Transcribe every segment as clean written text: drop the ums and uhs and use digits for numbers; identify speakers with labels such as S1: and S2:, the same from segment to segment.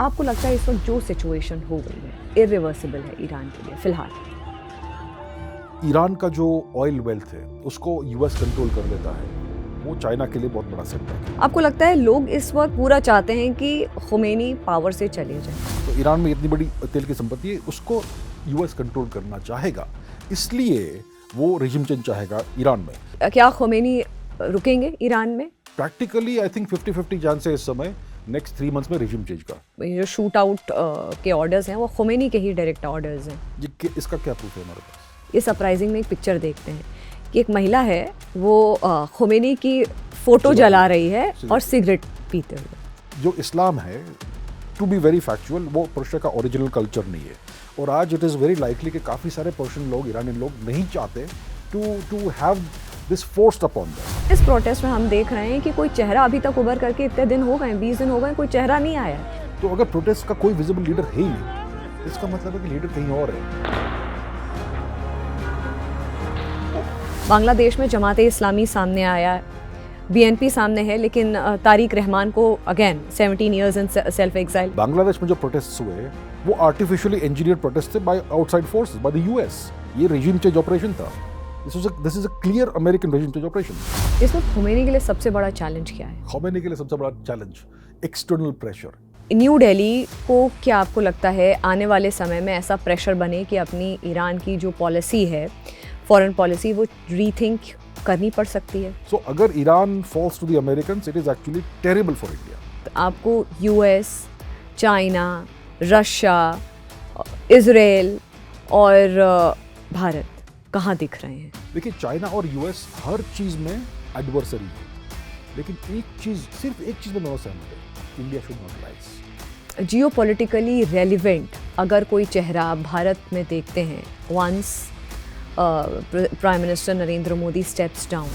S1: आपको लगता है इस वक्त जो सिचुएशन हो गई है इरिवर्सिबल है ईरान के लिए फिलहाल?
S2: ईरान का जो ऑयल वेल्थ है उसको यूएस कंट्रोल कर लेता है, वो चाइना के लिए बहुत बड़ा सेटबैक है।
S1: आपको लगता है लोग इस वक्त पूरा चाहते हैं कि खुमैनी पावर से चले जाए?
S2: तो ईरान में इतनी बड़ी तेल की संपत्ति है, उसको यूएस कंट्रोल करना चाहेगा, इसलिए वो रेजिम चेंज चाहेगा ईरान में।
S1: क्या खुमैनी रुकेंगे ईरान में?
S2: प्रैक्टिकली आई थिंक 50-50 चांस है इस समय नेक्स्ट 3 मंथ्स में रेजिम चेंज का।
S1: ये जो शूट आउट के ऑर्डर्स हैं वो खुमैनी के ही डायरेक्ट ऑर्डर्स हैं।
S2: इसका क्या प्रूफ है हमारे पास?
S1: ये सरप्राइजिंग में एक पिक्चर देखते हैं कि एक महिला है वो खुमैनी की फोटो जला रही है और सिगरेट पीते हुए।
S2: जो इस्लाम है, टू बी वेरी फैक्चुअल, वो पर्शिया का ओरिजिनल कल्चर नहीं है, और आज इट इज़ वेरी लाइकली कि काफ़ी सारे पर्शियन लोग, ईरानी लोग नहीं चाहते to have this forced upon them.
S1: इस प्रोटेस्ट में हम देख रहे हैं कि कोई चेहरा अभी तक उभर करके इतने दिन हो गए, 20 दिन हो गए, कोई चेहरा नहीं आया है।
S2: तो अगर प्रोटेस्ट का कोई विजिबल लीडर है ही नहीं, इसका मतलब है कि लीडर कहीं और है।
S1: बांग्लादेश में जमाते इस्लामी सामने आया, बीएनपी सामने है, लेकिन तारिक रहमान को again 17 years in self exile.
S2: Bangladesh में जो प्रोटेस्ट हुए वो आर्टिफिशियली इंजीनियर्ड प्रोटेस्ट थे by outside forces, by the US. ये रेजिम चेंज ऑपरेशन था। This is a clear American regime change operation.
S1: इसमें खुमैनी के लिए सबसे बड़ा चैलेंज क्या है?
S2: खुमैनी के लिए सबसे बड़ा challenge external pressure.
S1: New Delhi को क्या आपको लगता है आने वाले समय में ऐसा प्रेशर बने कि अपनी ईरान की जो पॉलिसी है, फॉरेन पॉलिसी, वो रीथिंक करनी पड़ सकती है?
S2: सो अगर Iran falls to the Americans, it is actually terrible for India.
S1: तो आपको यूएस, चाइना, रशिया, इजराइल और भारत कहाँ दिख रहे हैं?
S2: देखिए, चाइना और यूएस हर चीज में एडवर्सरी है, लेकिन सिर्फ एक चीज में दोनों सहमत है, India should not rise.
S1: Geopolitically relevant अगर कोई चेहरा भारत में देखते हैं once prime minister Narendra Modi steps down,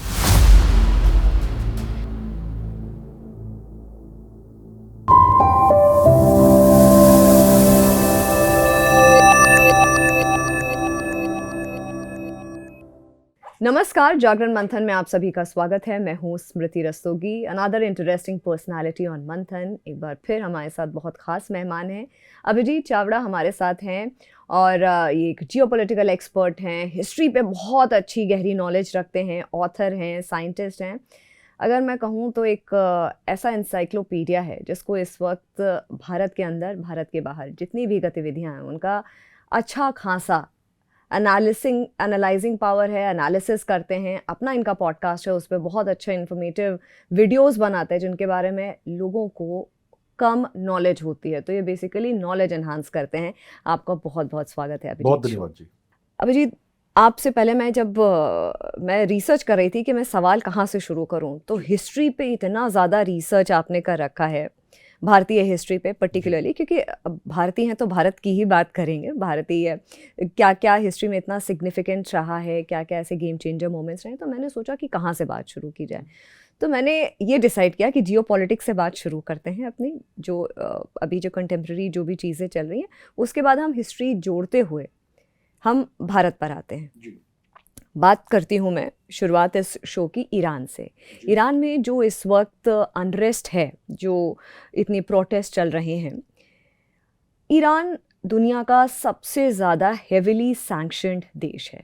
S1: नमस्कार, जागरण मंथन में आप सभी का स्वागत है। मैं हूँ Smriti Rastogi, another interesting personality on Manthan. एक बार फिर हमारे साथ बहुत खास मेहमान हैं, अभिजीत चावड़ा हमारे साथ हैं, और ये एक जियोपॉलिटिकल एक्सपर्ट हैं, हिस्ट्री पे बहुत अच्छी गहरी नॉलेज रखते हैं, ऑथर हैं, साइंटिस्ट हैं। अगर मैं कहूँ तो एक ऐसा इंसाइक्लोपीडिया है जिसको इस वक्त भारत के अंदर, भारत के बाहर जितनी भी गतिविधियाँ हैं उनका अच्छा खासा एनालाइजिंग पावर है, एनालिसिस करते हैं। अपना इनका पॉडकास्ट है, उस पर बहुत अच्छा इन्फॉर्मेटिव वीडियोस बनाते हैं जिनके बारे में लोगों को कम नॉलेज होती है, तो ये बेसिकली नॉलेज एनहांस करते हैं। आपका बहुत बहुत स्वागत है अभिजीत।
S2: बहुत धन्यवाद जी।
S1: अभिजीत, आपसे पहले मैं रिसर्च कर रही थी कि मैं सवाल कहाँ से शुरू करूँ, तो हिस्ट्री पे इतना ज़्यादा रिसर्च आपने कर रखा है, भारतीय हिस्ट्री पे पर्टिकुलरली, क्योंकि भारतीय हैं तो भारत की ही बात करेंगे। भारतीय क्या क्या हिस्ट्री में इतना सिग्निफिकेंट रहा है, क्या क्या ऐसे गेम चेंजर मोमेंट्स रहे, तो मैंने सोचा कि कहाँ से बात शुरू की जाए। तो मैंने ये डिसाइड किया कि जियोपॉलिटिक्स से बात शुरू करते हैं अपनी, जो अभी जो कंटेम्प्रेरी जो भी चीज़ें चल रही हैं, उसके बाद हम हिस्ट्री जोड़ते हुए हम भारत पर आते हैं जी। बात करती हूँ मैं शुरुआत इस शो की ईरान से। ईरान में जो इस वक्त अनरेस्ट है, जो इतनी प्रोटेस्ट चल रहे हैं, ईरान दुनिया का सबसे ज़्यादा हेविली सैंक्शनड देश है।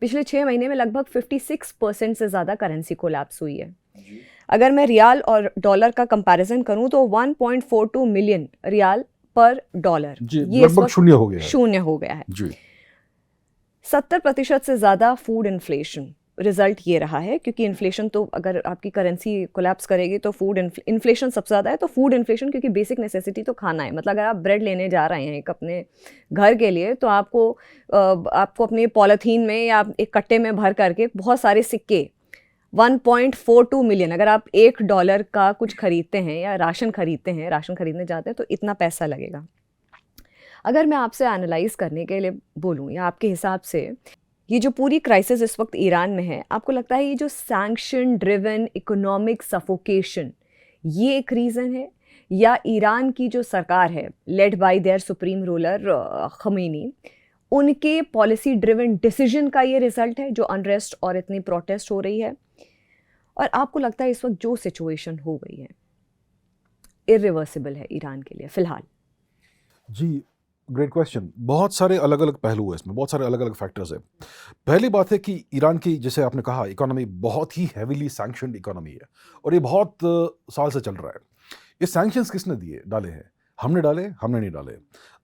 S1: पिछले 6 महीने में लगभग 56% से ज़्यादा करेंसी कोलैप्स हुई है। अगर मैं रियाल और डॉलर का कंपैरिजन करूं तो 1.42 मिलियन रियाल पर डॉलर, ये
S2: लगभग शून्य हो गया है
S1: जी। 70% से ज़्यादा फूड इन्फ्लेशन रिजल्ट ये रहा है, क्योंकि इन्फ्लेशन तो अगर आपकी करेंसी कोलैप्स करेगी तो फूड इन्फ्लेशन सबसे ज़्यादा है, तो फूड इन्फ्लेशन, क्योंकि बेसिक नेसेसिटी तो खाना है। मतलब अगर आप ब्रेड लेने जा रहे हैं एक अपने घर के लिए, तो आपको अपने पॉलीथीन में या एक कट्टे में भर करके बहुत सारे सिक्के, 1.42 मिलियन, अगर आप $1 का कुछ खरीदते हैं या राशन खरीदने जाते हैं तो इतना पैसा लगेगा। अगर मैं आपसे एनालाइज करने के लिए बोलूँ, या आपके हिसाब से ये जो पूरी क्राइसिस इस वक्त ईरान में है, आपको लगता है ये जो सैंक्शन ड्रिवन इकोनॉमिक सफोकेशन, ये एक रीज़न है, या ईरान की जो सरकार है led by there supreme ruler Khomeini, उनके पॉलिसी ड्रिवन डिसीजन का ये रिजल्ट है जो अनरेस्ट और इतनी प्रोटेस्ट हो रही है? और आपको लगता है इस वक्त जो सिचुएशन हो गई है इरिवर्सिबल है ईरान के लिए फिलहाल?
S2: जी, ग्रेट क्वेश्चन। बहुत सारे अलग अलग पहलू है इसमें, बहुत सारे अलग अलग फैक्टर्स है। पहली बात है कि ईरान की, जैसे आपने कहा, इकोनॉमी बहुत ही हैवीली सैंक्शनड इकोनॉमी है और ये बहुत साल से चल रहा है। ये सैंक्शंस किसने दिए डाले हैं? हमने डाले? हमने नहीं डाले।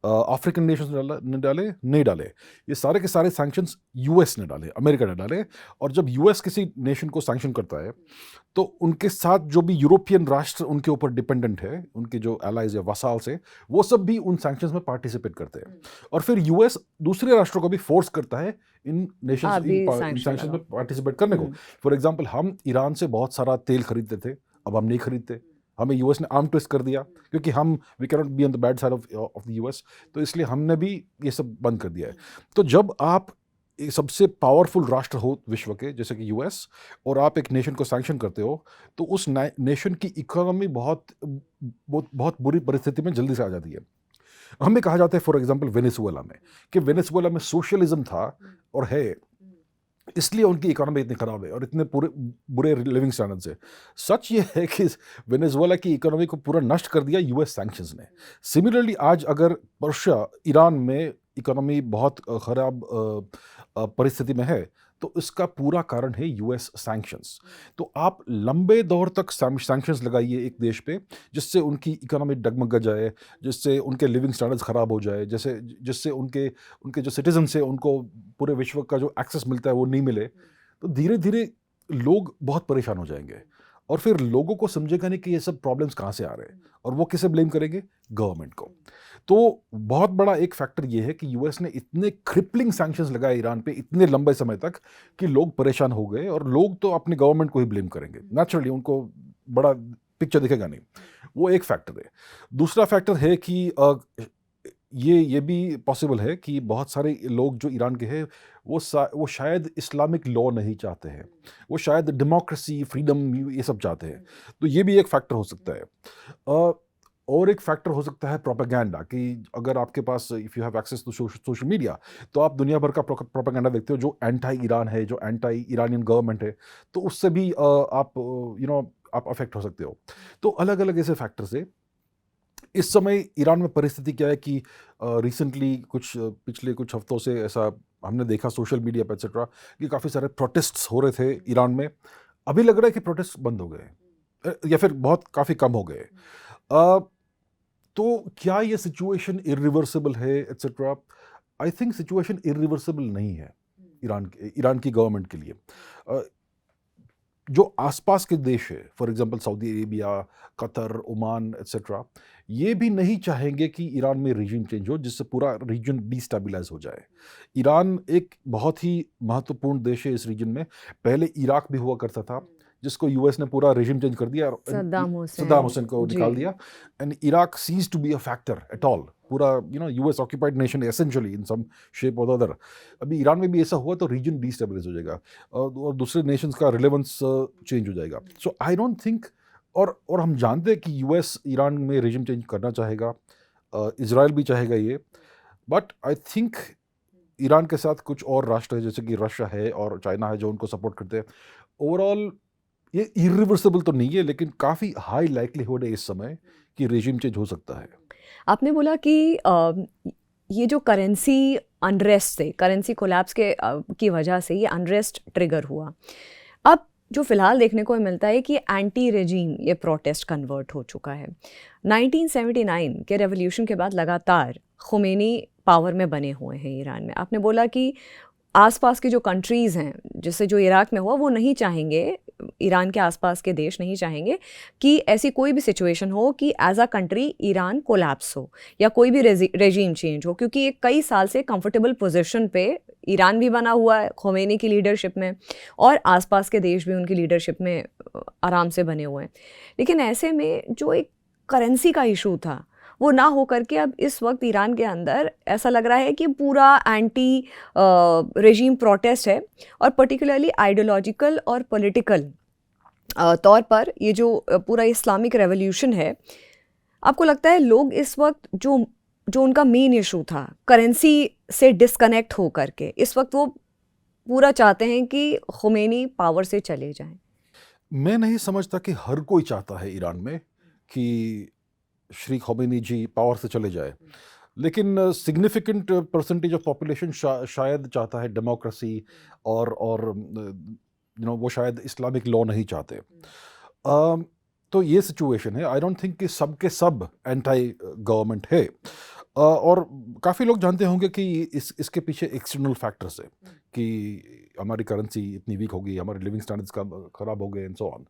S2: अफ्रीकन नेशंस ने डाले? नहीं डाले। ये सारे के सारे सैंक्शंस यूएस ने डाले, अमेरिका ने डाले। और जब यूएस किसी नेशन को सैंक्शन करता है तो उनके साथ जो भी यूरोपियन राष्ट्र उनके ऊपर डिपेंडेंट है, उनके जो एलाइज या वसाल से, वो सब भी उन सैंक्शंस में पार्टिसिपेट करते हैं। और फिर यूएस दूसरे राष्ट्रों को भी फोर्स करता है इन नेशंस
S1: आप भी
S2: इन
S1: सैंक्शन
S2: सैंक्शंस में
S1: लगाओ।
S2: पार्टिसिपेट करने को। फॉर एग्जांपल, हम ईरान से बहुत सारा तेल खरीदते थे, अब हम नहीं खरीदते। हमें यूएस ने आर्म ट्विस्ट कर दिया, क्योंकि हम we can not be on the bad side of the US, तो इसलिए हमने भी ये सब बंद कर दिया है। तो जब आप एक सबसे पावरफुल राष्ट्र हो विश्व के, जैसे कि यूएस, और आप एक नेशन को सैंक्शन करते हो, तो उस नेशन की इकोनॉमी बहुत बहुत बहुत बुरी परिस्थिति में जल्दी से आ जाती है। हमें कहा जाता है फॉर एग्जांपल वेनेजुएला में, कि वेनेजुएला में सोशलिज्म था और है, इसलिए उनकी इकोनॉमी इतनी खराब है और इतने पूरे बुरे लिविंग स्टैंडर्ड्स है। सच ये है कि वेनेजुएला की इकोनॉमी को पूरा नष्ट कर दिया यूएस सैंक्शंस ने। सिमिलरली आज अगर पर्शिया, ईरान में इकोनॉमी बहुत खराब परिस्थिति में है, तो इसका पूरा कारण है यूएस सैंक्शंस। तो आप लंबे दौर तक सैंक्शंस लगाइए एक देश पे, जिससे उनकी इकोनॉमी डगमग जाए, जिससे उनके लिविंग स्टैंडर्ड्स खराब हो जाए, जैसे जिससे उनके उनके जो सिटीजन्स हैं उनको पूरे विश्व का जो एक्सेस मिलता है वो नहीं मिले, तो धीरे धीरे लोग बहुत परेशान हो जाएंगे। और फिर लोगों को समझेगा नहीं कि ये सब प्रॉब्लम्स कहाँ से आ रहे हैं, और वो किसे ब्लेम करेंगे? गवर्नमेंट को। तो बहुत बड़ा एक फैक्टर ये है कि यूएस ने इतने क्रिपलिंग सैंक्शंस लगाए ईरान पे इतने लंबे समय तक, कि लोग परेशान हो गए, और लोग तो अपने गवर्नमेंट को ही ब्लेम करेंगे नेचुरली, उनको बड़ा पिक्चर दिखेगा नहीं। वो एक फैक्टर है। दूसरा फैक्टर है कि ये भी पॉसिबल है कि बहुत सारे लोग जो ईरान के हैं, वो शायद इस्लामिक लॉ नहीं चाहते हैं, वो शायद डेमोक्रेसी, फ्रीडम, ये सब चाहते हैं। तो ये भी एक फैक्टर हो सकता है। और एक फैक्टर हो सकता है प्रोपेगेंडा, कि अगर आपके पास, if you have access to social media, तो आप दुनिया भर का प्रोपेगेंडा देखते हो जो एंटी ईरान है, जो एंटी ईरानियन गवर्नमेंट है, तो उससे भी आप आप अफेक्ट हो सकते हो। तो अलग अलग ऐसे फैक्टर्स है। इस समय ईरान में परिस्थिति क्या है कि रिसेंटली पिछले कुछ हफ्तों से ऐसा हमने देखा सोशल मीडिया पर एक्सेट्रा, कि काफ़ी सारे प्रोटेस्ट्स हो रहे थे ईरान में। अभी लग रहा है कि प्रोटेस्ट बंद हो गए या फिर बहुत काफ़ी कम हो गए। अ, तो क्या ये सिचुएशन इरिवर्सिबल है etcetera? I think situation irreversible नहीं है ईरान की गवर्नमेंट के लिए। अ, जो आसपास के देश है, for example Saudi Arabia, Qatar, Oman etcetera, ये भी नहीं चाहेंगे कि ईरान में रीजन चेंज हो, जिससे पूरा रीजन डिस्टेबलाइज हो जाए। ईरान एक बहुत ही महत्वपूर्ण देश है इस रीजन में। पहले इराक भी हुआ करता था, जिसको यूएस ने पूरा रीजन चेंज कर दिया और
S1: सद्दाम
S2: सद्दाम
S1: हुसैन।
S2: हुसैन को
S1: जी।
S2: निकाल दिया। And Iraq ceases to be a factor at all. पूरा US occupied nation essentially in some shape or other. अभी ईरान में भी ऐसा हुआ तो रीजन डिस्टेबलाइज हो जाएगा, और दूसरे नेशंस का रिलेवेंस चेंज हो जाएगा। सो आई डोंट थिंक, और हम जानते हैं कि यूएस ईरान में रिजिम चेंज करना चाहेगा, इजराइल भी चाहेगा ये, बट आई थिंक ईरान के साथ कुछ और राष्ट्र है, जैसे कि रशिया है और चाइना है, जो उनको सपोर्ट करते हैं। ओवरऑल ये इरिवर्सिबल तो नहीं है, लेकिन काफ़ी हाई लाइक्लीहुड है इस समय कि रिजिम चेंज हो सकता है।
S1: आपने बोला कि ये जो करेंसी अनरेस्ट से, करेंसी कोलैप्स की वजह से ये अनरेस्ट ट्रिगर हुआ। अब जो फिलहाल देखने को मिलता है कि एंटी रेजीम ये प्रोटेस्ट कन्वर्ट हो चुका है। 1979 के रेवोल्यूशन के बाद लगातार खुमैनी पावर में बने हुए हैं ईरान में। आपने बोला कि आसपास की जो कंट्रीज़ हैं, जैसे जो इराक में हुआ, वो नहीं चाहेंगे, ईरान के आसपास के देश नहीं चाहेंगे कि ऐसी कोई भी सिचुएशन हो कि as a country Iran collapse हो या कोई भी रेजीम चेंज हो, क्योंकि ये कई साल से कंफर्टेबल पोजीशन पे ईरान भी बना हुआ है खोमेनी की लीडरशिप में, और आसपास के देश भी उनकी लीडरशिप में आराम से बने हुए हैं। लेकिन ऐसे में जो एक करेंसी का इशू था, वो ना हो करके अब इस वक्त ईरान के अंदर ऐसा लग रहा है कि पूरा एंटी रेजीम प्रोटेस्ट है, और पर्टिकुलरली आइडियोलॉजिकल और पॉलिटिकल तौर पर ये जो पूरा इस्लामिक रेवोल्यूशन है, आपको लगता है लोग इस वक्त जो उनका मेन इशू था करेंसी से डिस्कनेक्ट हो करके, इस वक्त वो पूरा चाहते हैं कि खुमैनी पावर से चले जाएं?
S2: मैं नहीं समझता कि हर कोई चाहता है ईरान में कि श्री खोमेनी जी पावर से चले जाए, लेकिन सिग्निफिकेंट परसेंटेज ऑफ पॉपुलेशन शायद चाहता है डेमोक्रेसी और वो शायद इस्लामिक लॉ नहीं चाहते। तो ये सिचुएशन है। आई डोंट थिंक कि सब के सब एंटी गवर्नमेंट है। और काफ़ी लोग जानते होंगे कि इसके पीछे एक्सटर्नल फैक्टर्स है कि हमारी करेंसी इतनी वीक हो गई, हमारे लिविंग स्टैंडर्ड्स का ख़राब हो गए एंड सो ऑन।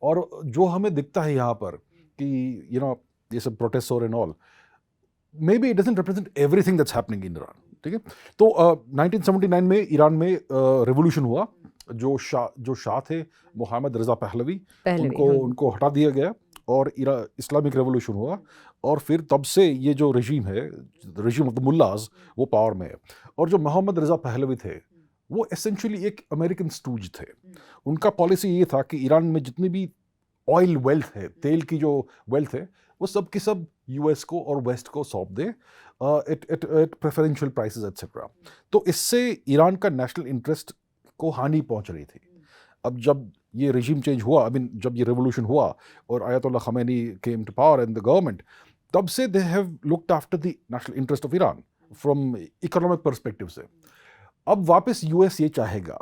S2: और जो हमें दिखता है यहाँ पर कि ये सब प्रोटेस्ट और and all, may be it doesn't represent everything that's happening in Iran. ठीक है, तो 1979 में ईरान में रेवोल्यूशन हुआ। जो शाह थे मोहम्मद रज़ा पहलवी, उनको हटा दिया गया और इस्लामिक रेवोल्यूशन हुआ। और फिर तब से ये जो रजीम है, रजीम ऑफ द मुल्लाज, वो पावर में है। और जो मोहम्मद रज़ा पहलवी थे वो एसेंशियली एक अमेरिकन स्टूज थे। उनका पॉलिसी ये था कि ईरान में जितनी भी ऑयल वेल्थ है, तेल की जो वेल्थ है, वो सब की सब यूएस को और वेस्ट को सौंप दे एट प्रेफरेंशियल प्राइसेस एटसेट्रा। तो इससे ईरान का नेशनल इंटरेस्ट को हानि पहुंच रही थी। अब जब ये रेजिम चेंज हुआ, जब ये रेवोल्यूशन हुआ और Ayatollah Khamenei came to power and the government, तब से they have looked after the national interest of Iran from economic perspective से। अब वापस यूएस ये चाहेगा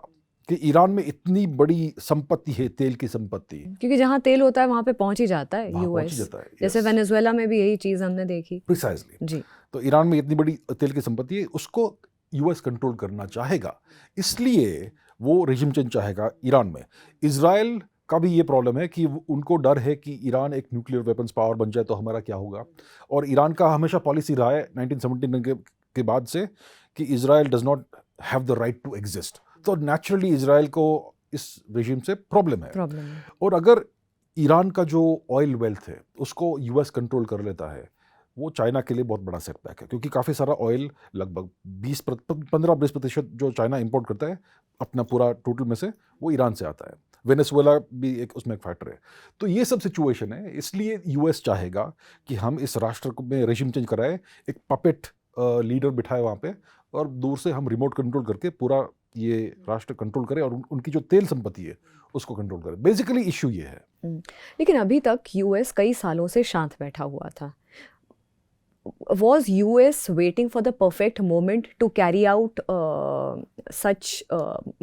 S2: कि ईरान में इतनी बड़ी संपत्ति है, तेल की संपत्ति,
S1: क्योंकि जहाँ तेल होता है वहाँ पे पहुँच ही जाता है यूएस। जैसे वेनेजुएला में भी यही चीज़ हमने देखी।
S2: प्रिसाइजली
S1: जी।
S2: तो ईरान में इतनी बड़ी तेल की संपत्ति है, उसको यूएस कंट्रोल करना चाहेगा, इसलिए वो रेजिम चेंज चाहेगा ईरान में। इजराइल का भी ये प्रॉब्लम है कि उनको डर है कि ईरान एक न्यूक्लियर वेपन्स पावर बन जाए तो हमारा क्या होगा। और ईरान का हमेशा पॉलिसी रहा है 1979 के बाद से कि Israel does not have the right to exist. तो नेचुरली इजराइल को इस रेजिम से प्रॉब्लम है। और अगर ईरान का जो ऑयल वेल्थ है उसको यूएस कंट्रोल कर लेता है, वो चाइना के लिए बहुत बड़ा सेटबैक है, क्योंकि काफ़ी सारा ऑयल, लगभग 15-20% जो चाइना इंपोर्ट करता है अपना पूरा टोटल में से, वो ईरान से आता है। वेनेजुएला भी उसमें एक फैक्टर है। तो ये सब सिचुएशन है, इसलिए यूएस चाहेगा कि हम इस राष्ट्र में रेजिम चेंज कराए, एक पपेट लीडर बिठाए वहाँ पे, और दूर से हम रिमोट कंट्रोल करके पूरा ये राष्ट्र कंट्रोल करें और उनकी जो तेल संपत्ति है उसको कंट्रोल करें। बेसिकली इश्यू ये है।
S1: लेकिन अभी तक यूएस कई सालों से शांत बैठा हुआ था। Was US waiting for the perfect moment to carry out such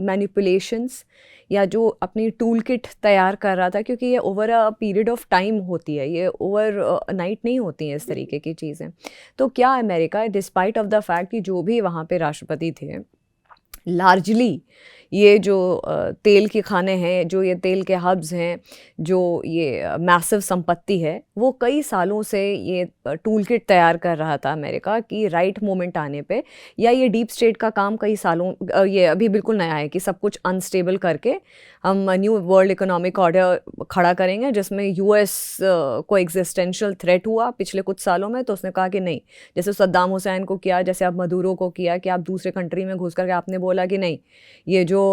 S1: manipulations, या जो अपनी टूल किट तैयार कर रहा था? क्योंकि ये over a period of time होती है, ये ओवर नाइट नहीं होती हैं इस तरीके की चीज़ें। तो क्या America, despite of the fact कि जो भी वहाँ पे राष्ट्रपति थे, लार्जली ये जो तेल के खाने हैं, जो ये तेल के हब्स हैं, जो ये मैसिव संपत्ति है, वो कई सालों से ये टूल किट तैयार कर रहा था अमेरिका कि राइट मोमेंट आने पे, या ये डीप स्टेट का काम कई सालों, ये अभी बिल्कुल नया है कि सब कुछ अनस्टेबल करके हम न्यू वर्ल्ड इकोनॉमिक ऑर्डर खड़ा करेंगे जिसमें यूएस को एग्जिस्टेंशियल थ्रेट हुआ पिछले कुछ सालों में। तो उसने कहा कि नहीं, जैसे सद्दाम हुसैन को किया, जैसे अब मदुरो को किया कि आप दूसरे कंट्री में घुस करके आपने बोला कि नहीं, ये जो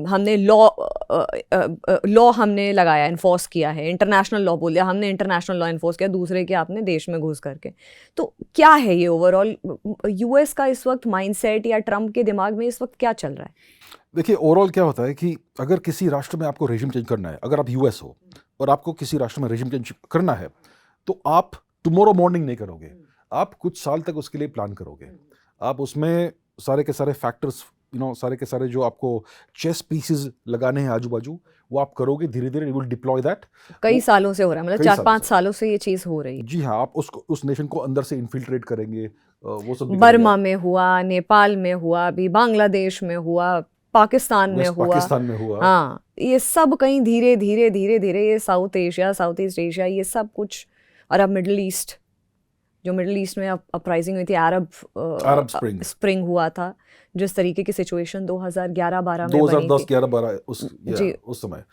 S1: हमने लॉ हमने लगाया, इन्फोर्स किया है, इंटरनेशनल लॉ बोल दिया हमने, इंटरनेशनल लॉ इन्फोर्स किया दूसरे के आपने देश में घुस करके। तो क्या है ये ओवरऑल यूएस का इस वक्त माइंडसेट, या ट्रम्प के दिमाग में इस वक्त क्या चल रहा है?
S2: देखिए, ओवरऑल क्या होता है कि अगर किसी राष्ट्र में आपको रेजिम चेंज करना है, अगर आप यूएस हो और आपको किसी राष्ट्र में रेजिम चेंज करना है, तो आप टुमारो मॉर्निंग नहीं करोगे, आप कुछ साल तक उसके लिए प्लान करोगे। आप उसमें सारे के सारे फैक्टर्स, सारे के सारे जो आपको चेस पीसेस लगाने हैं आजू बाजू, वो आप करोगे धीरे धीरे, यू विल डिप्लॉय दैट।
S1: कई सालों से हो रहा है, मतलब 4-5 सालों से ये चीज़ हो रही है।
S2: जी हाँ, आप उस नेशन को अंदर से इन्फिल्ट्रेट करेंगे, वो सब
S1: बर्मा में हुआ, नेपाल में हुआ, अभी बांग्लादेश में हुआ, पाकिस्तान में हुआ। हाँ, ये सब कहीं धीरे धीरे धीरे धीरे ये south Asia, south east Asia, ये सब कुछ, और अब मिडिल ईस्ट, जो मिडिल ईस्ट में अपराइजिंग हुई थी, अरब स्प्रिंग हुआ था, जिस तरीके की सिचुएशन 2011-12 में
S2: 2010-11-12 उस समय।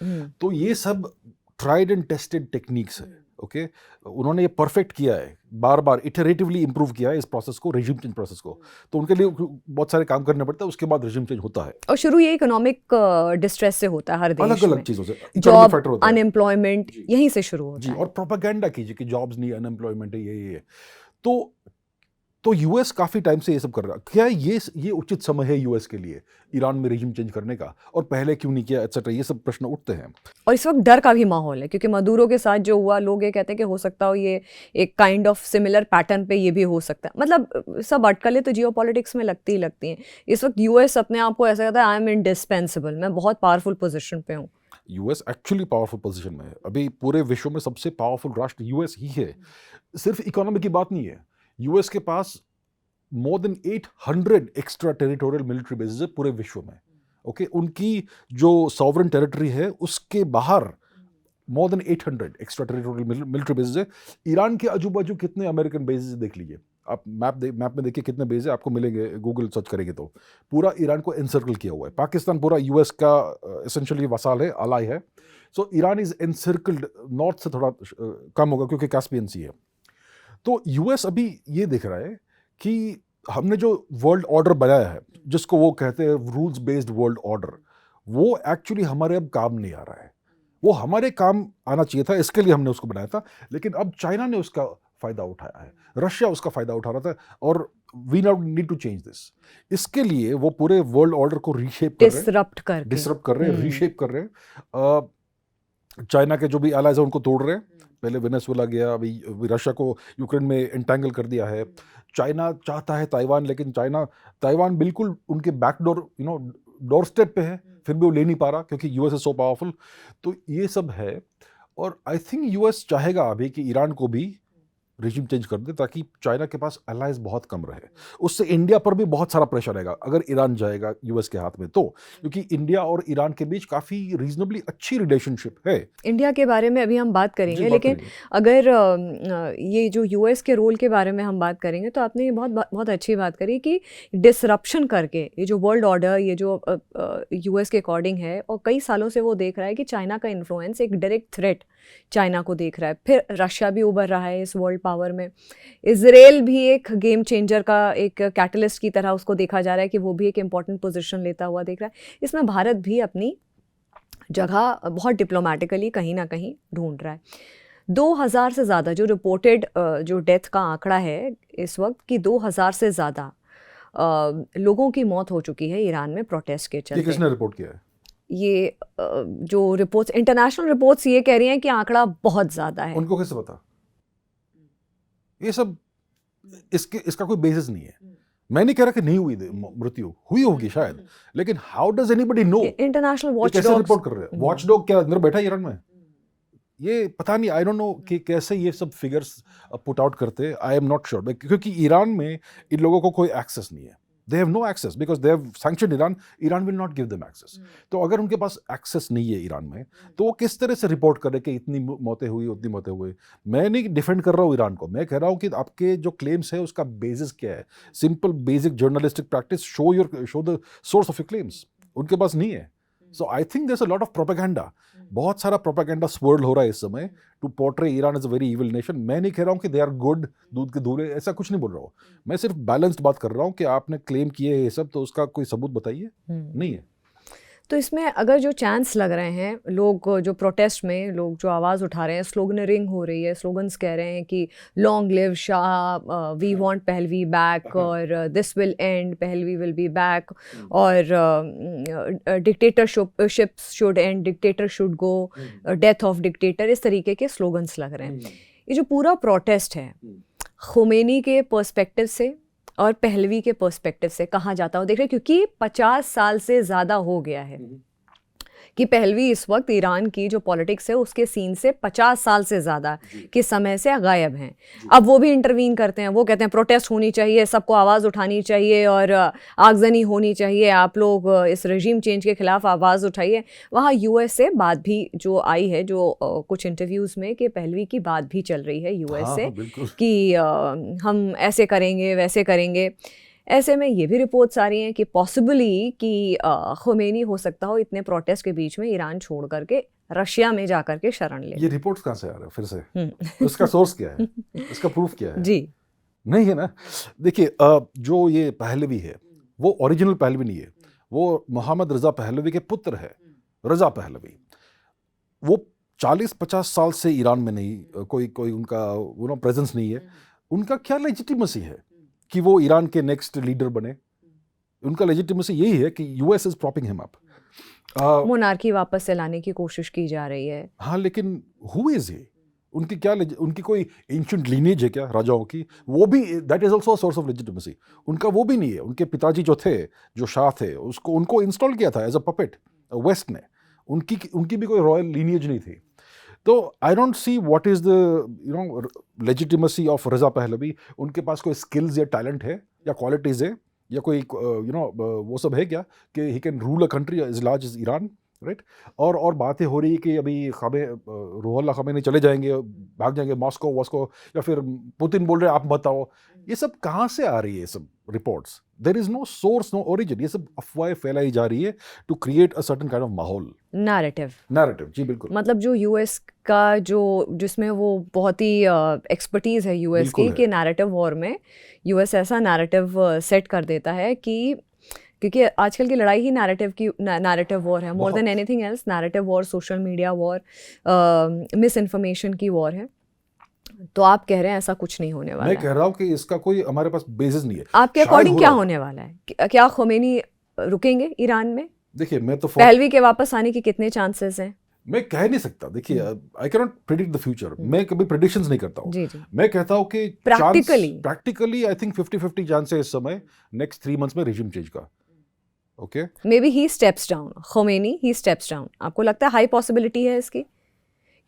S2: तो ये सब ट्राइड एंड टेस्टेड टेक्निक्स है। ओके, उन्होंने ये परफेक्ट किया है, बार बार इटरेटिवली इंप्रूव किया है इस प्रोसेस को, रेजिम चेंज प्रोसेस को। तो उनके लिए बहुत सारे काम करने पड़ते हैं, उसके बाद रेजिम चेंज होता है।
S1: और शुरू ये इकोनॉमिक डिस्ट्रेस से होता है हर देश में,
S2: अलग-अलग चीजों से,
S1: जॉब, अनएम्प्लॉयमेंट, यहीं से शुरू होता है।
S2: और प्रोपेगेंडा कीजिए कि जॉब्स नहीं, अनएम्प्लॉयमेंट है, ये। तो तो यूएस काफ़ी टाइम से ये सब कर रहा है। क्या ये उचित समय है यूएस के लिए ईरान में रेजिम चेंज करने का, और पहले क्यों नहीं किया, एटसेट्रा, ये सब प्रश्न उठते हैं।
S1: और इस वक्त डर का भी माहौल है क्योंकि मदुरो के साथ जो हुआ, लोग ये कहते हैं कि हो सकता हो ये एक काइंड ऑफ सिमिलर पैटर्न पे ये भी हो सकता है। मतलब सब अटकलें तो जियो पॉलिटिक्स में लगती ही लगती हैं। इस वक्त यूएस अपने आप को ऐसा कहता है, आई एम इंडिस्पेंसिबल, मैं बहुत पावरफुल पोजिशन पे हूँ।
S2: यूएस एक्चुअली पावरफुल पोजीशन में है। अभी पूरे विश्व में सबसे पावरफुल राष्ट्र यूएस ही है। सिर्फ इकोनॉमी की बात नहीं है, यूएस के पास more than 800 extra territorial military bases है पूरे विश्व में। ओके, उनकी जो सॉवरेन टेरिटरी है उसके बाहर मोर than 800 extra territorial military bases है। ईरान के आजू बाजू कितने अमेरिकन बेसेस देख लीजिए आप, मैप में देखिए कितने बेस है, आपको मिलेंगे, गूगल सर्च करेंगे तो। पूरा ईरान को एनसर्कल किया हुआ है। पाकिस्तान पूरा यूएस का एसेंशियली वसाल है, अलाई है। सो ईरान इज एनसर्कल्ड, नॉर्थ से थोड़ा कम होगा क्योंकि कैस्पियन सी है। तो यूएस अभी ये देख रहा है कि हमने जो वर्ल्ड ऑर्डर बनाया है, जिसको वो कहते हैं रूल्स बेस्ड वर्ल्ड ऑर्डर, वो एक्चुअली हमारे अब काम नहीं आ रहा है। वो हमारे काम आना चाहिए था, इसके लिए हमने उसको बनाया था, लेकिन अब चाइना ने उसका फायदा उठाया है, रशिया उसका फायदा उठा रहा था, और we now need to change this. इसके लिए वो पूरे वर्ल्ड ऑर्डर को रीशेप कर रहे हैं, डिसरप्ट कर रहे हैं, रीशेप कर रहे हैं। चाइना के जो भी एलाइज है उनको तोड़ रहे हैं। पहले वेनेजुएला गया, अभी रशिया को यूक्रेन में एंटेंगल कर दिया है। चाइना चाहता है ताइवान, लेकिन ताइवान बिल्कुल उनके बैकडोर डोर स्टेप पे है, फिर भी वो ले नहीं पा रहा क्योंकि यूएस इज सो पावरफुल। तो ये सब है, और आई थिंक यूएस चाहेगा अभी कि ईरान को भी रेजिम चेंज कर दे, ताकि चाइना के पास अलाइज बहुत कम रहे। उससे इंडिया पर भी बहुत सारा प्रेशर आएगा अगर ईरान जाएगा यूएस के हाथ में तो, क्योंकि इंडिया और ईरान के बीच काफ़ी रीजनेबली अच्छी रिलेशनशिप है।
S1: इंडिया के बारे में अभी हम बात करेंगे, लेकिन अगर ये जो यूएस के रोल के बारे में हम बात करेंगे तो आपने ये बहुत अच्छी बात करी कि डिसरप्शन करके ये जो वर्ल्ड ऑर्डर, ये जो यूएस के अकॉर्डिंग है, और कई सालों से वो देख रहा है कि चाइना का इन्फ्लुएंस एक डायरेक्ट थ्रेट चाइना को देख रहा है। फिर रशिया भी उभर रहा है इस वर्ल्ड पावर में, इजराइल भी एक गेम चेंजर का, एक कैटलिस्ट की तरह उसको देखा जा रहा है कि वो भी एक इम्पॉर्टेंट पोजीशन लेता हुआ देख रहा है। इसमें भारत भी अपनी जगह बहुत डिप्लोमेटिकली कहीं ना कहीं ढूंढ रहा है। 2000 से ज़्यादा जो रिपोर्टेड जो डेथ का आंकड़ा है इस वक्त की, 2000 से ज़्यादा लोगों की मौत हो चुकी है ईरान में प्रोटेस्ट के चलते।
S2: किसने रिपोर्ट किया है?
S1: ये जो रिपोर्ट्स, इंटरनेशनल रिपोर्ट्स ये कह रही हैं कि आंकड़ा बहुत ज़्यादा है।
S2: उनको कैसे पता? ये सब इसका कोई बेसिस नहीं है। मैं नहीं कह रहा कि नहीं हुई मृत्यु, हुई होगी शायद, लेकिन how does anybody know?
S1: International watchdog
S2: कैसे रिपोर्ट कर रहे हैं? वॉचडॉग क्या अंदर बैठा है ईरान में? ये पता नहीं, आई डोंट नो कि कैसे ये सब फिगर्स पुट आउट करते। आई एम नॉट श्योर, क्योंकि ईरान में इन लोगों को कोई एक्सेस नहीं है। They have no access because they have sanctioned Iran. Iran will not give them access. तो अगर उनके पास एक्सेस नहीं है ईरान में, तो वो किस तरह से रिपोर्ट करे कि इतनी मौतें हुई, उतनी मौतें हुई? मैं नहीं डिफेंड कर रहा हूँ ईरान को, मैं कह रहा हूँ कि आपके जो क्लेम्स है उसका बेसिस क्या है। Simple basic journalistic practice, show the source of your claims. उनके पास नहीं है। So I think there is a lot of propaganda, बहुत सारा प्रोपेगेंडा स्वर्ल हो रहा है इस समय to portray Iran as a very evil nation. मैं नहीं कह रहा हूँ कि दे आर गुड, दूध के धूले, ऐसा कुछ नहीं बोल रहा हूँ। मैं सिर्फ बैलेंस्ड बात कर रहा हूँ कि आपने क्लेम किए ये सब, तो उसका कोई सबूत बताइए। नहीं है।
S1: तो इसमें अगर जो चांस लग रहे हैं, लोग जो प्रोटेस्ट में लोग जो आवाज़ उठा रहे हैं, स्लोगनरिंग हो रही है, स्लोगन्स कह रहे हैं कि long live Shah, we want Pahlavi back, और this will end, Pahlavi will be back, और dictatorship should end, dictator should go, death of dictator, इस तरीके के स्लोगन्स लग रहे हैं। ये जो पूरा प्रोटेस्ट है, खुमैनी के पर्सपेक्टिव से और पहलवी के पर्सपेक्टिव से कहाँ जाता हो देख रहे, क्योंकि 50 साल से ज़्यादा हो गया है कि पहलवी इस वक्त ईरान की जो पॉलिटिक्स है उसके सीन से 50 साल से ज़्यादा के समय से गायब हैं। अब वो भी इंटरवीन करते हैं, वो कहते हैं प्रोटेस्ट होनी चाहिए, सबको आवाज़ उठानी चाहिए और आगजनी होनी चाहिए, आप लोग इस रेजिम चेंज के खिलाफ आवाज़ उठाइए। वहाँ यूएस से बात भी जो आई है, जो कुछ इंटरव्यूज़ में, कि पहलवी की बात भी चल रही है यूएस से कि हम ऐसे करेंगे वैसे करेंगे। ऐसे में ये भी रिपोर्ट्स आ रही हैं कि पॉसिबली कि खुमैनी हो सकता हो इतने प्रोटेस्ट के बीच में ईरान छोड़ करके रशिया में जा करके शरण ले।
S2: ये रिपोर्ट्स कहाँ से आ रहे हैं फिर से? उसका सोर्स क्या है? इसका प्रूफ क्या है?
S1: जी
S2: नहीं है ना। देखिए, जो ये पहलवी है वो ओरिजिनल पहलवी नहीं है, वो मोहम्मद रजा पहलवी के पुत्र है, रजा पहलवी। वो 40-50 साल से ईरान में नहीं, कोई उनका प्रेजेंस नहीं है। उनका क्या लेजिटिमेसी है? कि वो ईरान के नेक्स्ट लीडर बने। उनका लेजिटिमेसी यही है कि US is propping him up.
S1: Monarchy वापस से लाने की कोशिश की जा रही है।
S2: हाँ, लेकिन हु इज ही? उनकी क्या उनकी कोई एंशिएंट लीनेज है क्या राजाओं की? वो भी that is also a source of legitimacy. उनका वो भी नहीं है। उनके पिताजी जो थे, जो शाह थे, उनको इंस्टॉल किया था एज अ पपेट वेस्ट ने। उनकी भी कोई रॉयल लीनेज नहीं थी। तो I don't see what is the legitimacy of Reza Pahlavi. उनके पास कोई स्किल्स या टैलेंट है या क्वालिटीज है या कोई वो सब है क्या कि he can rule a country as large as Iran, right? और बातें हो रही है कि अभी रूहुल्लाह ख़मेनी चले जाएंगे, भाग जाएंगे मॉस्को या फिर पुतिन बोल रहे हैं आप बताओ। ये सब कहाँ से आ रही है? ये सब reports, there is no source, no origin. ये सब अफवाहें फैलाई जा रही है to create a certain kind of माहौल, नैरेटिव। जी बिल्कुल।
S1: मतलब जो यूएस का जिसमें वो बहुत ही एक्सपर्टीज है यूएस की, कि नैरेटिव वॉर में यूएस ऐसा नैरेटिव सेट कर देता है कि, क्योंकि आजकल की लड़ाई ही नैरेटिव वॉर है, more than anything else. Narrative war, social media war, miss information की वॉर है। तो आप कह रहे हैं ऐसा कुछ नहीं होने वाला
S2: मैं कह रहा हूँ कि इसका कोई हमारे पास बेसिस नहीं है।
S1: आपके अकॉर्डिंग क्या होने वाला है? क्या ख़ुमैनी रुकेंगे ईरान में?
S2: देखिए, मैं तो
S1: पहलवी के वापस आने के कितने चांसेस हैं?
S2: मैं कह नहीं सकता। देखिए, I can not predict the future. मैं कभी प्रेडिक्शंस नहीं करता हूँ।
S1: जी जी।
S2: मैं कहता हूँ कि
S1: प्रैक्टिकली
S2: आई थिंक 50-50 चांस है इस समय नेक्स्ट 3 मंथ्स में रेजिम चेंज का। Okay,
S1: may be he steps down, Khomeini he steps down. आपको लगता है हाई पॉसिबिलिटी है इसकी?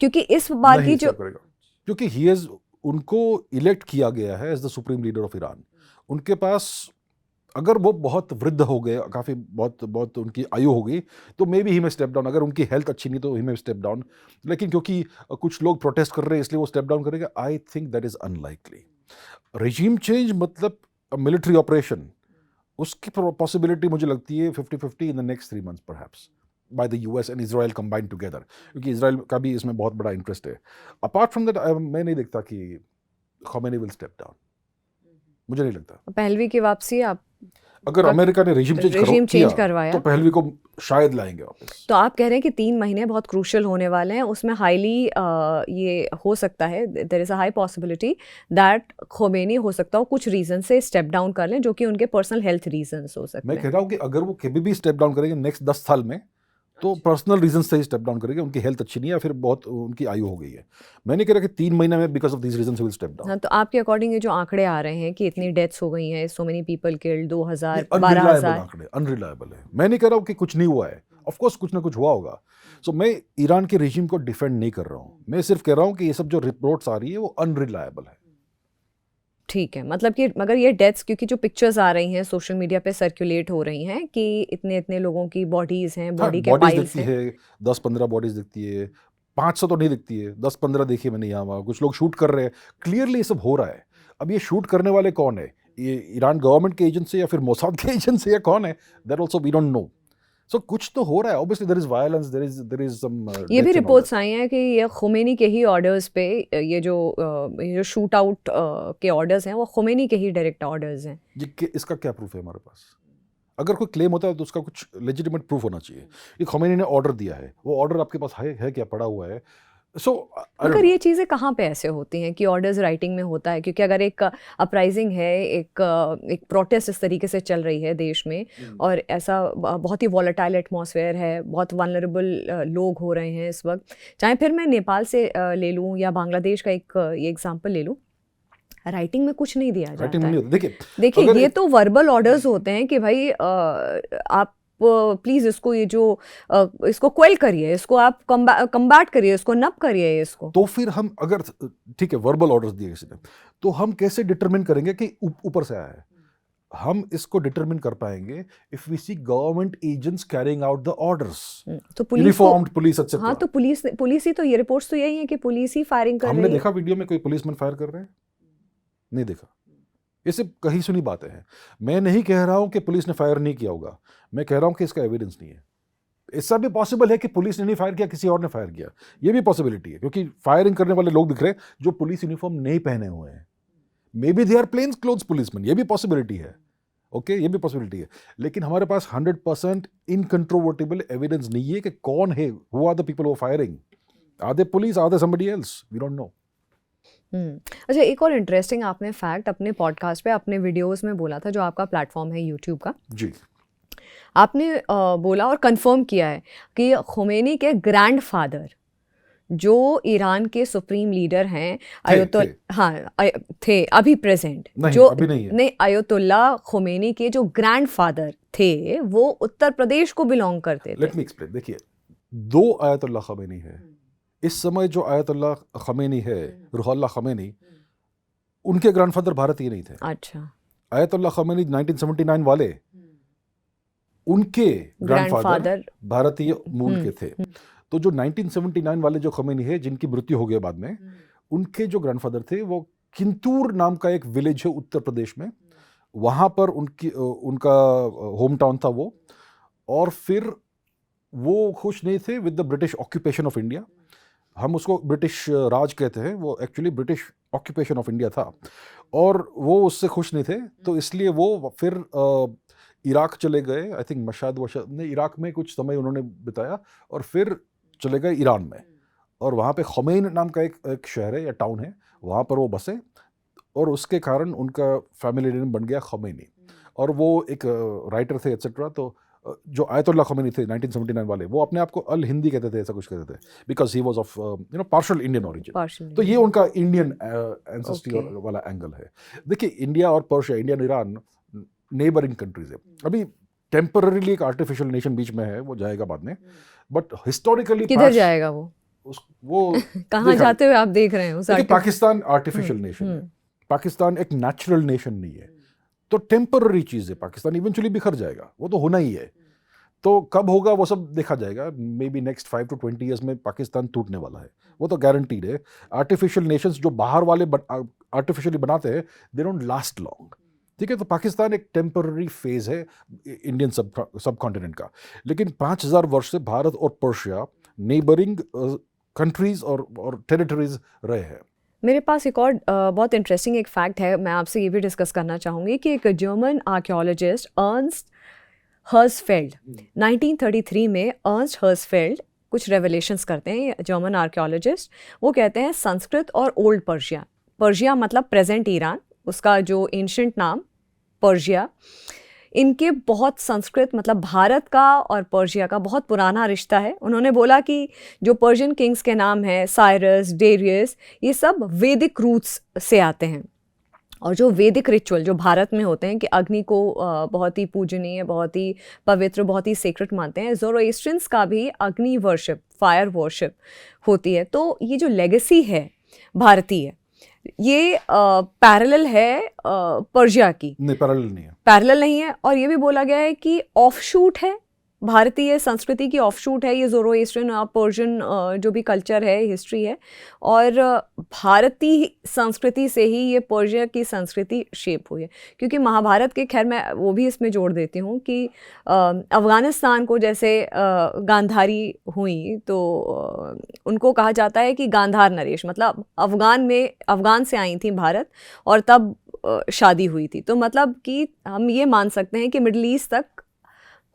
S1: क्योंकि इस बार की जो,
S2: क्योंकि ही हैज, उनको इलेक्ट किया गया है as the supreme leader of Iran. उनके पास अगर वो बहुत वृद्ध हो गए, काफ़ी बहुत उनकी आयु हो गई, तो मे बी ही में स्टेप डाउन। अगर उनकी हेल्थ अच्छी नहीं तो ही में स्टेप डाउन। लेकिन क्योंकि कुछ लोग प्रोटेस्ट कर रहे हैं इसलिए वो स्टेप डाउन करेंगे, I think that is unlikely. Regime change मतलब मिलिट्री ऑपरेशन, उसकी पॉसिबिलिटी मुझे लगती है 50-50 in the next 3 months perhaps bye the US and Israel combined together, क्योंकि इजराइल का भी इसमें बहुत बड़ा इंटरेस्ट है। अपार्ट फ्रॉम दैट मैं नहीं देखता कि ख़ुमैनी विल स्टेप डाउन। मुझे नहीं लगता।
S1: पहलवी की वापसी, आप
S2: अगर अमेरिका ने रेजिम चेंज
S1: करवाया
S2: तो पहलवी को शायद लाएंगे वापस।
S1: तो आप कह रहे हैं कि 3 महीने बहुत क्रूशियल होने वाले हैं, उसमें हाईली ये हो सकता है, there is a high possibility that Khomeini हो सकता हो कुछ रीज़न से स्टेप डाउन कर लें, जो कि उनके पर्सनल हेल्थ रीजंस हो सकते हैं।
S2: मैं कह रहा हूँ कि अगर वो कभी भी स्टेप डाउन करेंगे नेक्स्ट 10 साल में, तो पर्सनल रीजन से ही स्टेप डाउन करेंगे। उनकी हेल्थ अच्छी नहीं है या फिर बहुत उनकी आयु हो गई है। मैं नहीं कह रहा कि 3 महीने में because of these reasons will step down.
S1: हाँ, तो आपके अकॉर्डिंग ये जो आंकड़े आ रहे हैं कि इतनी डेथ्स हो गई हैं, सो मेनी पीपल किल्ड, 2000, 12,000
S2: आंकड़े अनरिलायबल है। मैं नहीं कह रहा हूँ कि कुछ नहीं हुआ है, ऑफ कोर्स कुछ ना कुछ हुआ होगा। सो मैं ईरान के रेजिम को डिफेंड नहीं कर रहा हूँ। मैं सिर्फ कह रहा हूँ कि ये सब जो रिपोर्ट्स आ रही है वो अनरिलायबल है।
S1: ठीक है, मतलब कि मगर ये डेथ्स, क्योंकि जो पिक्चर्स आ रही हैं सोशल मीडिया पे सर्कुलेट हो रही हैं कि इतने लोगों की बॉडीज हैं, बॉडी के पाइल्स हैं,
S2: 10-15 बॉडीज दिखती है, 500 तो नहीं दिखती है, 10-15 देखिए मैंने यहाँ वहाँ। कुछ लोग शूट कर रहे हैं, क्लियरली ये सब हो रहा है। अब ये शूट करने वाले कौन है? ये ईरान गवर्नमेंट के एजेंट से या फिर मोसाद के एजेंट से या कौन है? That also we don't know. सो कुछ तो हो रहा है। Obviously there is violence, there is some.
S1: ये भी रिपोर्ट्स आई हैं कि ये ख़ुमैनी के ही ऑर्डर्स पे, ये जो शूट आउट के ऑर्डर्स हैं वो ख़ुमैनी के ही डायरेक्ट ऑर्डर्स हैं।
S2: इसका क्या प्रूफ है हमारे पास? अगर कोई क्लेम होता है तो उसका कुछ लेजिटिमेट प्रूफ होना चाहिए। ये ख़ुमैनी ने ऑर्डर दिया है, वो ऑर्डर आपके पास है क्या, पड़ा हुआ है?
S1: मगर ये चीज़ें कहाँ पे ऐसे होती हैं कि ऑर्डर्स राइटिंग में होता है? क्योंकि अगर एक अपराइजिंग है, एक प्रोटेस्ट इस तरीके से चल रही है देश में, और ऐसा बहुत ही वॉलेटाइल एटमॉस्फेयर है, बहुत वनरेबल लोग हो रहे हैं इस वक्त, चाहे फिर मैं नेपाल से ले लूँ या बांग्लादेश का ये एग्जाम्पल ले लूँ, राइटिंग में कुछ नहीं दिया जाता है। देखिए, ये तो वर्बल ऑर्डर्स होते हैं कि भाई आप प्लीज इसको, ये जो इसको क्वेल करिए, इसको आप कम्बैट करिए, इसको नप करिए इसको।
S2: तो फिर हम, अगर ठीक है वर्बल ऑर्डर्स दिए किसी ने, तो हम कैसे डिटरमिन करेंगे कि ऊपर से आया है? हम इसको डिटरमिन कर पाएंगे if we see government agents carrying out the orders,
S1: तो
S2: यूनिफॉर्म्ड पुलिस एक्सेट्रा।
S1: हाँ, तो पुलिस ही तो, ये रिपोर्ट्स तो यही है कि पुलिस ही फायरिंग कर रही है।
S2: हमने देखा वीडियो में कोई पुलिसमैन फायर कर रहे हैं? नहीं देखा। ये सब कहीं सुनी बातें हैं। मैं नहीं कह रहा हूं कि पुलिस ने फायर नहीं किया होगा, मैं कह रहा हूं कि इसका एविडेंस नहीं है। ऐसा भी पॉसिबल है कि पुलिस ने नहीं फायर किया, किसी और ने फायर किया, ये भी पॉसिबिलिटी है, क्योंकि फायरिंग करने वाले लोग दिख रहे हैं जो पुलिस यूनिफॉर्म नहीं पहने हुए हैं। Maybe they are plain clothes policeman, ये भी पॉसिबिलिटी है। ओके, ये भी पॉसिबिलिटी है। लेकिन हमारे पास 100% इनकंट्रोवर्टिबल एविडेंस नहीं है कि कौन है, who are the people who are firing. Are they police, are they somebody else, we don't know.
S1: अच्छा, एक और इंटरेस्टिंग आपने फैक्ट अपने पॉडकास्ट पे, अपने वीडियोस में बोला था, जो आपका प्लेटफॉर्म है यूट्यूब का,
S2: जी
S1: आपने बोला और कंफर्म किया है कि खुमैनी के ग्रैंडफादर जो ईरान के सुप्रीम लीडर हैं,
S2: थे।
S1: हाँ, थे, अभी प्रेजेंट,
S2: नहीं
S1: जो
S2: अभी नहीं है।
S1: नहीं, आयतुल्ला खुमैनी के जो ग्रैंडफादर थे वो उत्तर प्रदेश को बिलोंग करते थे।
S2: Let me explain. देखिए, दो आयतुल्ला खमेनी है इस समय। जो आयतुल्ला खमेनी है, रूहुल्लाह खमेनी, उनके ग्रैंडफादर भारतीय नहीं थे।
S1: अच्छा,
S2: आयतुल्ला खमेनी 1979 वाले, उनके ग्रैंडफादर
S1: ग्रैंडफादर
S2: भारतीय मूल के थे। तो जो 1979 वाले जो खमेनी है, जिनकी मृत्यु हो गई बाद में, उनके जो ग्रैंडफादर थे वो किंतूर नाम का एक विलेज है उत्तर प्रदेश में, वहाँ पर उनका होम टाउन था वो। और फिर वो खुश नहीं थे with the British occupation of India. हम उसको ब्रिटिश राज कहते हैं, वो actually British occupation of India था, और वो उससे खुश नहीं थे। तो इसलिए वो फिर इराक चले गए। आई थिंक मशाद ने इराक में कुछ समय उन्होंने बिताया, और फिर चले गए ईरान में। और वहाँ पे खमैन नाम का एक शहर है या टाउन है, वहाँ पर वो बसे, और उसके कारण उनका फैमिली नेम बन गया खमैनी। और वो एक राइटर थे एट्सेट्रा। तो जो आयतुल्ला खमैनी थे 1979 वाले, वो अपने आप को अल हिंदी कहते थे, ऐसा कुछ कहते थे, because he was of partial Indian origin. तो ये उनका इंडियन एंसेस्ट्री वाला एंगल है। देखिए, इंडिया और पर्शिया, इंडिया और ईरान नेबरिंग कंट्रीज है। अभी टेम्पररीली एक आर्टिफिशियल नेशन बीच में है, वो जाएगा बाद में, बट हिस्टोरिकली
S1: किधर जाएगा वो कहाँ जाते हुए आप देख रहे हैं उस
S2: पाकिस्तान आर्टिफिशियल नेशन है। पाकिस्तान एक नेचुरल नेशन नहीं है, तो टेम्पररी चीज है। पाकिस्तान इवेंचुअली बिखर जाएगा, वो तो होना ही है। तो कब होगा वो सब देखा जाएगा। May be next 5 to 20 years में पाकिस्तान टूटने वाला है, वो तो गारंटीड है। आर्टिफिशियल नेशंस जो बाहर वाले आर्टिफिशियली बनाते हैं, दे डोंट लास्ट लॉन्ग। ठीक है, तो पाकिस्तान एक टेम्पररी फेज है इंडियन सब कॉन्टिनेंट का। लेकिन 5000 वर्ष से भारत और पर्शिया नेबरिंग कंट्रीज और टेरिटरीज रहे हैं।
S1: मेरे पास एक और बहुत इंटरेस्टिंग एक फैक्ट है, मैं आपसे ये भी डिस्कस करना चाहूँगी कि एक जर्मन आर्कियोलॉजिस्ट अर्न्स्ट हर्सफेल्ड 1933 में अर्न्स्ट हर्सफेल्ड कुछ रेवलेशंस करते हैं। जर्मन आर्कियोलॉजिस्ट, वो कहते हैं संस्कृत और ओल्ड पर्शिया, पर्शिया मतलब प्रेजेंट ईरान, उसका जो एंशंट नाम पर्शिया, इनके बहुत संस्कृत मतलब भारत का और पर्शिया का बहुत पुराना रिश्ता है। उन्होंने बोला कि जो पर्शियन किंग्स के नाम हैं, साइरस, डेरियस, ये सब वैदिक रूट्स से आते हैं। और जो वैदिक रिचुअल जो भारत में होते हैं कि अग्नि को बहुत ही पूजनीय, बहुत ही पवित्र, बहुत ही सेक्रेट मानते हैं, ज़ोरोएस्ट्रियंस का भी अग्नि वर्शिप, फायर वर्शिप होती है। तो ये जो लेगेसी है भारतीय, ये पैरेलल है पर्शिया की?
S2: नहीं, पैरेलल नहीं है,
S1: पैरेलल नहीं है। और ये भी बोला गया है कि ऑफशूट है, भारतीय संस्कृति की ऑफशूट है ये ज़ोरोएस्ट्रियन और पर्शियन जो भी कल्चर है, हिस्ट्री है, और भारतीय संस्कृति से ही ये पर्शिया की संस्कृति शेप हुई है। क्योंकि महाभारत के, खैर मैं वो भी इसमें जोड़ देती हूँ कि अफ़गानिस्तान को जैसे गांधारी हुई, तो उनको कहा जाता है कि गांधार नरेश, मतलब अफ़गान से आई थी भारत और तब शादी हुई थी। तो मतलब कि हम ये मान सकते हैं कि मिडल ईस्ट तक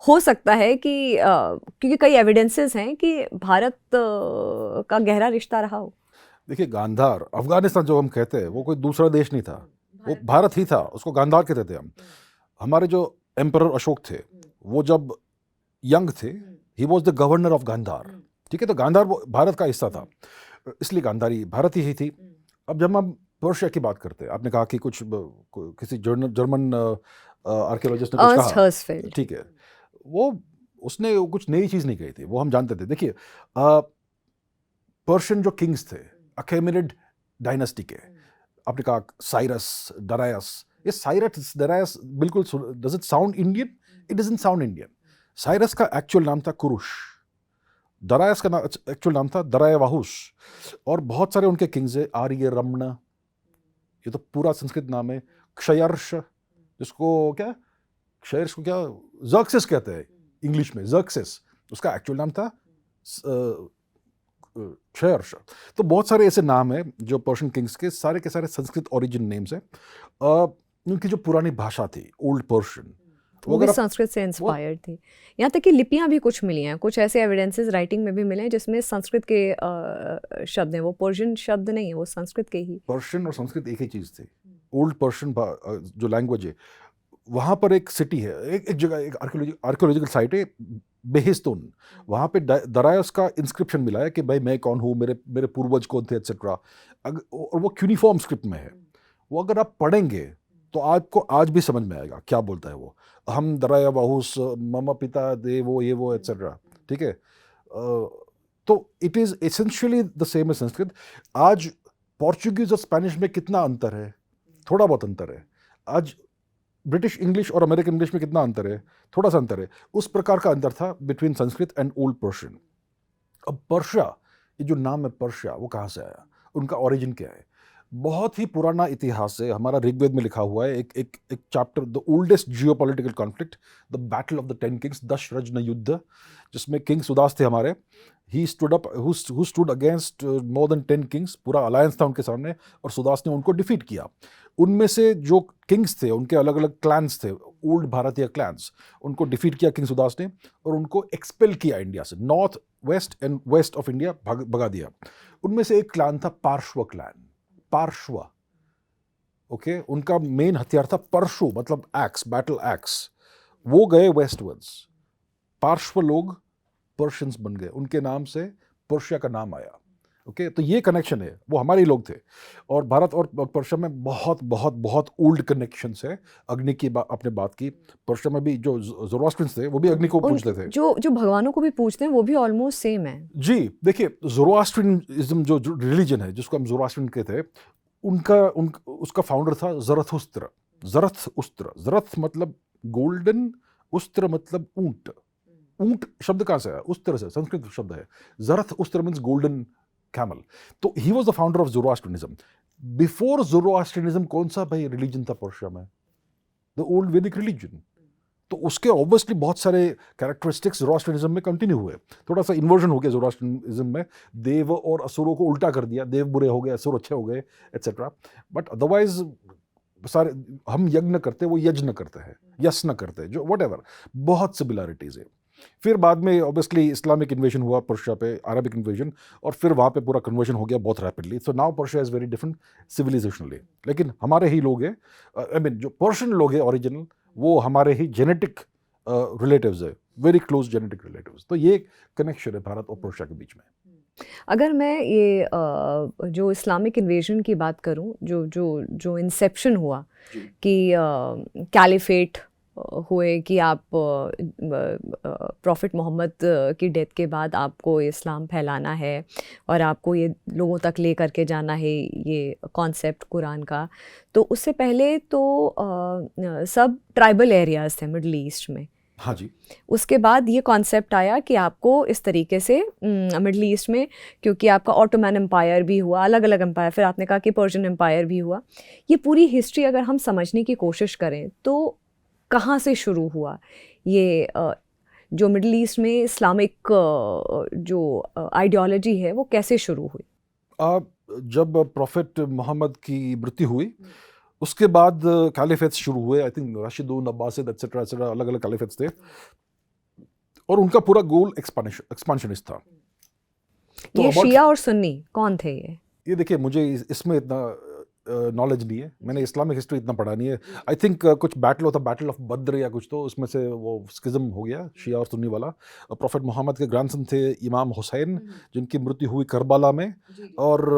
S1: हो सकता है कि क्योंकि कई एविडेंसेस हैं कि भारत का गहरा रिश्ता रहा हो।
S2: देखिए, गांधार, अफगानिस्तान जो हम कहते हैं, वो कोई दूसरा देश नहीं था, वो भारत ही था, उसको गांधार कहते थे हम। हमारे जो एम्परर अशोक थे, वो जब यंग थे, he was the governor of Gandhara. ठीक है, तो गांधार वो भारत का हिस्सा था, इसलिए गांधारी भारत ही थी। अब जब हम पर्शिया की बात करते हैं, आपने कहा कि किसी जर्मन आर्कियोलॉजिस्ट ने कुछ कहा, ठीक है, वो उसने कुछ नई चीज नहीं कही थी, वो हम जानते थे। देखिए, पर्शियन जो किंग्स थे अखेमेनिड डायनेस्टी के, आपने कहा साइरस, डरायस, ये साइरस डरायस बिल्कुल, does it sound Indian? It doesn't sound Indian. Cyrus का एक्चुअल नाम था कुरुश, डरायस का एक्चुअल नाम था दरायवाहुस, और बहुत सारे उनके किंग्स है, आर्य रमण, ये तो पूरा संस्कृत नाम है। क्षयर्ष, जिसको क्या क्षयर्ष को क्या ज़र्क्सिस कहते हैं इंग्लिश में, ज़र्क्सिस, उसका एक्चुअल नाम था क्षयर्ष। तो बहुत सारे ऐसे नाम हैं जो पर्शियन किंग्स के सारे संस्कृत ओरिजिन नेम्स हैं। उनकी जो पुरानी भाषा थी, ओल्ड पर्शियन,
S1: वो भी संस्कृत से इंस्पायर्ड थी। यहाँ तक कि लिपियाँ भी कुछ मिली हैं, कुछ ऐसे एविडेंसेस राइटिंग में भी मिले हैं जिसमें संस्कृत के शब्द हैं, वो पर्शियन शब्द नहीं है, वो संस्कृत के ही।
S2: पर्शियन और संस्कृत एक ही चीज़ थी। ओल्ड पर्शियन जो लैंग्वेज है, वहाँ पर एक सिटी है, एक जगह, एक आर्कियोलॉजिकल साइट है, बेहिस्तून। वहाँ पे दरायस का इंस्क्रिप्शन मिला है कि भाई मैं कौन हूँ, मेरे पूर्वज कौन थे, एक्सेट्रा। और वो क्यूनिफॉर्म स्क्रिप्ट में है। वो अगर आप पढ़ेंगे तो आपको आज भी समझ में आएगा क्या बोलता है वो। हम दराया बाहुस मम पिता दे वो ये वो एक्सेट्रा, ठीक है। तो it is essentially the same as Sanskrit. आज पोर्चुगीज और स्पेनिश में कितना अंतर है? थोड़ा बहुत अंतर है। आज ब्रिटिश इंग्लिश और अमेरिकन इंग्लिश में कितना अंतर है? थोड़ा सा अंतर है। उस प्रकार का अंतर था between Sanskrit and old Persian. अब पर्शिया, ये जो नाम है पर्शिया, वो कहाँ से आया, उनका ओरिजिन क्या है? बहुत ही पुराना इतिहास है। हमारा ऋग्वेद में लिखा हुआ है एक chapter, the oldest geopolitical conflict, the battle of the 10 kings, Dasharajna युद्ध, जिसमें किंग सुदास थे हमारे। He stood against more than 10 kings. पूरा अलायंस था उनके सामने और सुदास ने उनको डिफीट किया। उनमें से जो किंग्स थे, उनके अलग अलग क्लैंस थे, ओल्ड भारतीय क्लैंस, उनको डिफीट किया किंग सुदास ने और उनको एक्सपेल किया इंडिया से। North west and west of India भगा दिया। उनमें से एक क्लैन था पार्श्व क्लैन। पार्श्व, ओके, उनका मेन हथियार था परशु, मतलब एक्स, बैटल एक्स। वो गए वेस्टवर्ड्स। पार्श्व लोग पर्शियंस बन गए, उनके नाम से पर्शिया का नाम आया। ओके, तो ये कनेक्शन है, वो हमारे ही लोग थे। और भारत और पर्शिया में बहुत बहुत बहुत ओल्ड कनेक्शंस है। अग्नि की आपने बात की, पर्शिया में भी जो ज़ोरोआस्ट्रियंस थे वो भी अग्नि को पूजते थे।
S1: जो भगवानों को भी पूजते हैं वो भी ऑलमोस्ट सेम है। जी
S2: देखिए, ज़ोरोआस्ट्रियनिज्म जो रिलीजन है, जिसको हम ज़ोरोआस्ट्रियन कहते हैं, उसका फाउंडर था ज़रथुस्त्र। ज़रथ मतलब गोल्डन, उस्त्र मतलब ऊंट। ऊंट शब्द कहाँ से आया? उस्त्र से, संस्कृत शब्द है। Zarathustra means golden camel. तो he was the founder of Zoroastrianism. Before Zoroastrianism कौन सा भाई रिलीजन था पर्शिया में? The old Vedic religion. तो उसके ऑब्वियसली बहुत सारे कैरेक्टरिस्टिक्स ज़ोरोआस्ट्रियनिज्म में कंटिन्यू हुए। थोड़ा सा इन्वर्जन हो गया ज़ोरोआस्ट्रियनिज्म में, देव और असुरों को उल्टा कर दिया, देव बुरे हो गए, असुर अच्छे हो गए, एट्सेट्रा। बट अदरवाइज सारे हम यज्ञ करते, वो यज्ञ करते हैं, यस न करते, जो व्हाटएवर, बहुत सिमिलरिटीज है। फिर बाद में ऑब्वियसली इस्लामिक इन्वेजन हुआ पर्शिया पे, अरबिक इन्वेजन, और फिर वहाँ पे पूरा कन्वर्जन हो गया बहुत rapidly. So now Persia is very different civilisationally. लेकिन हमारे ही लोग हैं, आई मीन जो पर्शियन लोग हैं ओरिजिनल, वो हमारे ही जेनेटिक रिलेटिव्स है, वेरी क्लोज जेनेटिक रिलेटिव्स। तो ये कनेक्शन है भारत और पर्शिया के बीच में।
S1: अगर मैं ये जो इस्लामिक इन्वेजन की बात करूं, जो जो जो इंसेप्शन हुआ कि कैलिफेट हुए, कि आप प्रॉफिट मोहम्मद की डेथ के बाद आपको इस्लाम फैलाना है और आपको ये लोगों तक ले करके जाना है, ये कॉन्सेप्ट कुरान का। तो उससे पहले तो सब ट्राइबल एरियाज़ थे मिडल ईस्ट में।
S2: हाँ जी।
S1: उसके बाद ये कॉन्सेप्ट आया कि आपको इस तरीके से मिडल ईस्ट में, क्योंकि आपका ऑटोमन एम्पायर भी हुआ, अलग अलग एम्पायर, फिर आपने कहा कि पर्शियन एम्पायर भी हुआ। ये पूरी हिस्ट्री अगर हम समझने की कोशिश करें तो कहाँ से शुरू हुआ ये जो मिडल ईस्ट में इस्लामिक जो आइडियोलॉजी है वो कैसे शुरू हुई?
S2: जब प्रॉफिट मोहम्मद की मृत्यु हुई उसके बाद कैलिफेट्स शुरू हुए। I think Rashidun, Abbasid etcetera etcetera, अलग अलग कैलिफेट्स थे और उनका पूरा गोल एक्सपांशनिस्ट था।
S1: तो ये शिया और सुन्नी कौन थे ये
S2: देखिए, मुझे इसमें इतना नॉलेज नहीं है, मैंने इस्लामिक हिस्ट्री इतना पढ़ा नहीं है। आई थिंक कुछ बैटल होता, बैटल ऑफ बद्र या कुछ, तो उसमें से वो स्किज्म हो गया शिया और सुन्नी वाला। प्रॉफिट मोहम्मद के ग्रैंडसन थे इमाम हुसैन, जिनकी मृत्यु हुई करबला में, और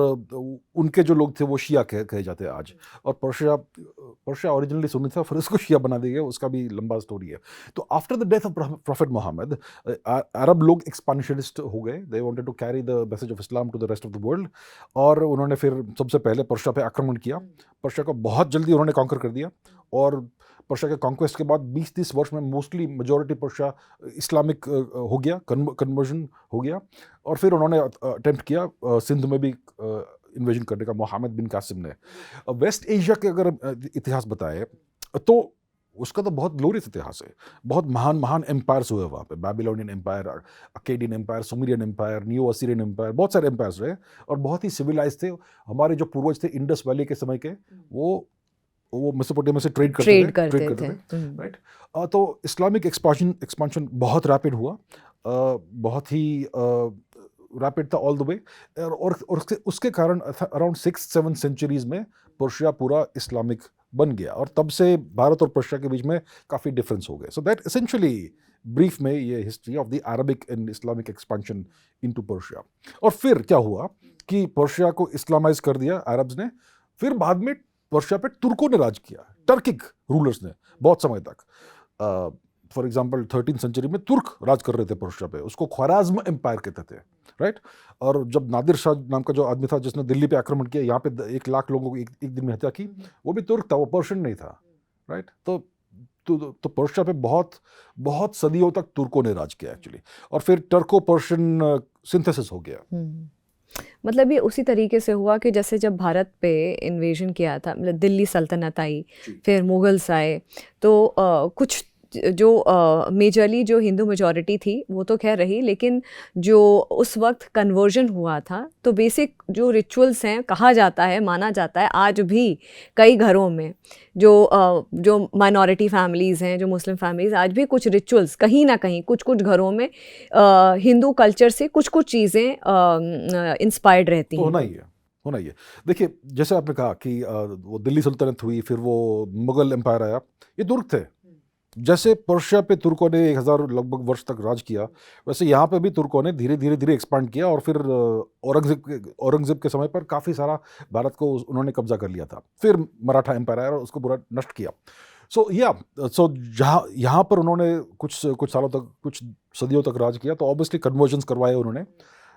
S2: उनके जो लोग थे वो शिया कहे जाते हैं आज। और पर्शिया ओरिजिनली सुन्नी था, फिर उसको शिया बना दिया गया, उसका भी लंबा स्टोरी है। तो after the death of prophet Mohammad, Arab लोग एक्सपांशनिस्ट हो गए। They wanted to carry the message of Islam to the rest of the world, और उन्होंने फिर सबसे पहले पर्शिया पे आक्रमण किया। पर्शिया को बहुत जल्दी उन्होंने कॉन्कर कर दिया, और पर्शिया के कॉन्क्वेस्ट के बाद 20-30 वर्ष में मोस्टली मेजॉरिटी पर्शिया इस्लामिक हो गया, कन्वर्जन हो गया। और फिर उन्होंने अटेम्प्ट किया सिंध में भी इन्वेजन करने का, मोहम्मद बिन कासिम ने। वेस्ट एशिया के अगर इतिहास बताए तो उसका तो बहुत ग्लोरियस इतिहास है। बहुत महान महान एम्पायर्स हुए वहाँ पे, Babylonian empire, Akkadian empire, Sumerian empire, neo Assyrian empire, बहुत सारे एम्पायर्स रहे और बहुत ही सिविलाइज थे। हमारे जो पूर्वज थे इंडस वैली के समय के, वो वो मेसोपोटामिया से ट्रेड
S1: ट्रेड
S2: करते
S1: करते थे।
S2: राइट। तो इस्लामिक एक्सपांशन बहुत रैपिड हुआ, बहुत ही रैपिड था ऑल द वे, और उसके कारण अराउंड 6-7 सेंचुरीज में पर्शिया पूरा इस्लामिक बन गया, और तब से भारत और पर्शिया के बीच में काफ़ी डिफरेंस हो गए। सो दैट एसेंशियली ब्रीफ में ये history of the Arabic and Islamic expansion into Persia. और फिर क्या हुआ कि पर्शिया को इस्लामाइज कर दिया अरब्स ने, फिर बाद में पर्शिया पे तुर्कों ने राज किया, टर्किक रूलर्स ने बहुत समय तक। फॉर एग्जाम्पल 13th सेंचुरी में तुर्क राज कर रहे थे पर्शिया पे, उसको ख्वाराज़्म एम्पायर कहते थे, राइट। और जब नादिर शाह नाम का जो आदमी था जिसने दिल्ली पे आक्रमण किया, यहाँ पे 1 लाख लोगों को एक दिन में हत्या की, वो भी तुर्क था, वो पर्शियन नहीं था, राइट। तो पर्शिया पे बहुत सदियों तक तुर्कों ने राज किया एक्चुअली, और फिर टर्को पर्शियन सिंथेसिस हो गया।
S1: मतलब ये उसी तरीके से हुआ कि जैसे जब भारत पे इन्वेजन किया था, मतलब दिल्ली सल्तनत आई, फिर मुगल्स आए, तो कुछ जो मेजरली जो हिंदू मेजॉरिटी थी वो तो खैर रही, लेकिन जो उस वक्त कन्वर्जन हुआ था, तो बेसिक जो रिचुअल्स हैं, कहा जाता है, माना जाता है आज भी कई घरों में जो माइनॉरिटी फैमिलीज़ हैं, जो मुस्लिम फैमिलीज़, आज भी कुछ रिचुअल्स कहीं ना कहीं कुछ घरों में हिंदू कल्चर से कुछ चीज़ें इंस्पायर्ड रहती हैं।
S2: होना ही है। देखिए, जैसे आपने कहा कि वो दिल्ली सल्तनत हुई, फिर वो मुगल एम्पायर आया, ये तुर्क थे। जैसे पर्शिया पे तुर्कों ने 1000 लगभग वर्ष तक राज किया, वैसे यहाँ पे भी तुर्कों ने धीरे धीरे एक्सपांड किया, और फिर औरंगजेब के समय पर काफ़ी सारा भारत को उन्होंने कब्जा कर लिया था। फिर मराठा एम्पायर आया और उसको पूरा नष्ट किया। सो यहाँ पर उन्होंने कुछ सालों तक, कुछ सदियों तक राज किया, तो ऑब्वियसली कन्वर्जन्स करवाए उन्होंने।